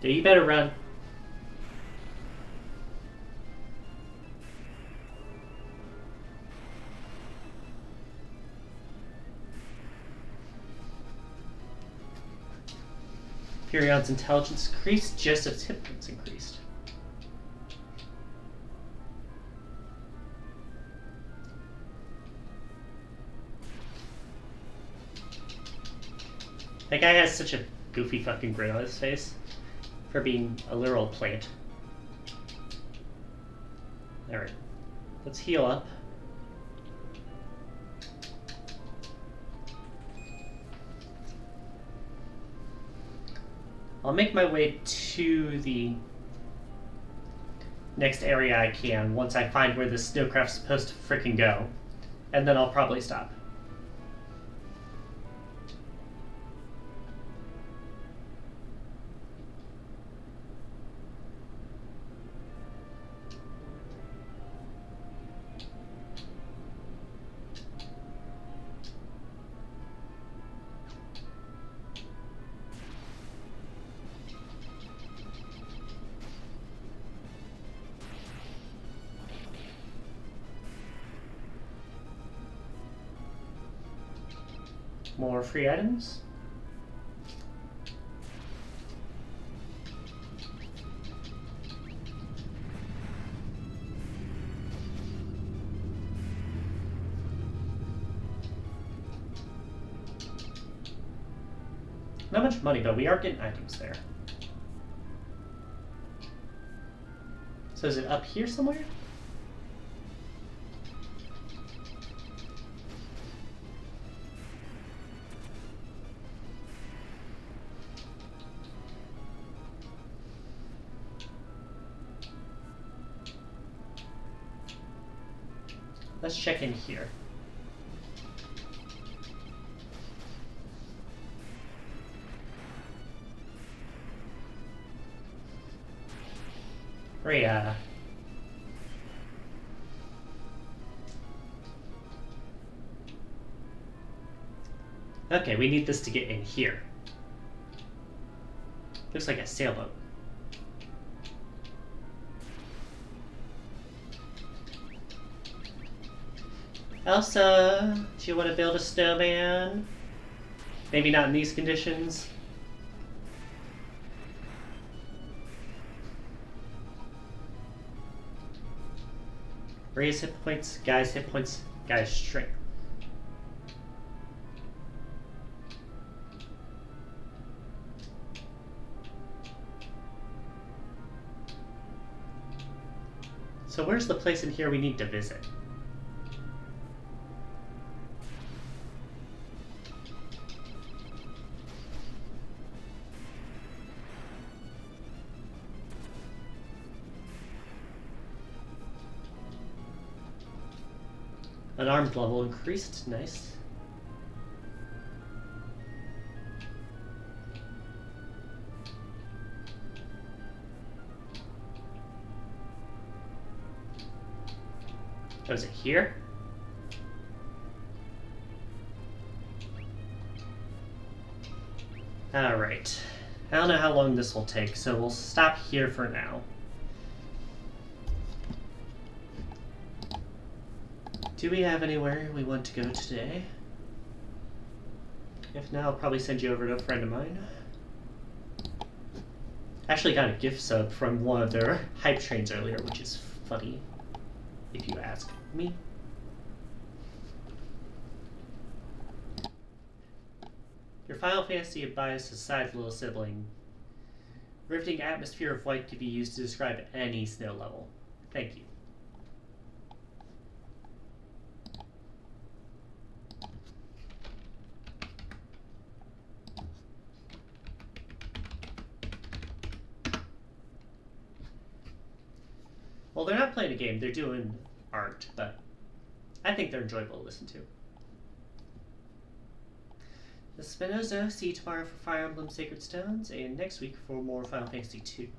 Yeah, you better run. Furion's intelligence increased, Joseph's hit points increased. That guy has such a goofy fucking grin on his face for being a literal plant. Alright, let's heal up. I'll make my way to the next area I can once I find where the snowcraft's supposed to frickin' go. And then I'll probably stop. More free items. Not much money, but we are getting items there. So is it up here somewhere? Let's check in here. Rhea. Okay, we need this to get in here. Looks like a sailboat. Elsa, do you want to build a snowman? Maybe not in these conditions. Raise hit points, guys hit points, guys strength. So where's the place in here we need to visit? An armed level increased, nice. Oh, is it here? Alright. I don't know how long this will take, so we'll stop here for now. Do we have anywhere we want to go today? If not, I'll probably send you over to a friend of mine. Actually got a gift sub from one of their hype trains earlier, which is funny, if you ask me. Your Final Fantasy bias aside, little sibling. Riveting atmosphere of white could be used to describe any snow level. Thank you. Well, they're not playing a game, they're doing art, but I think they're enjoyable to listen to. The Spinoza, see you tomorrow for Fire Emblem Sacred Stones, and next week for more Final Fantasy II.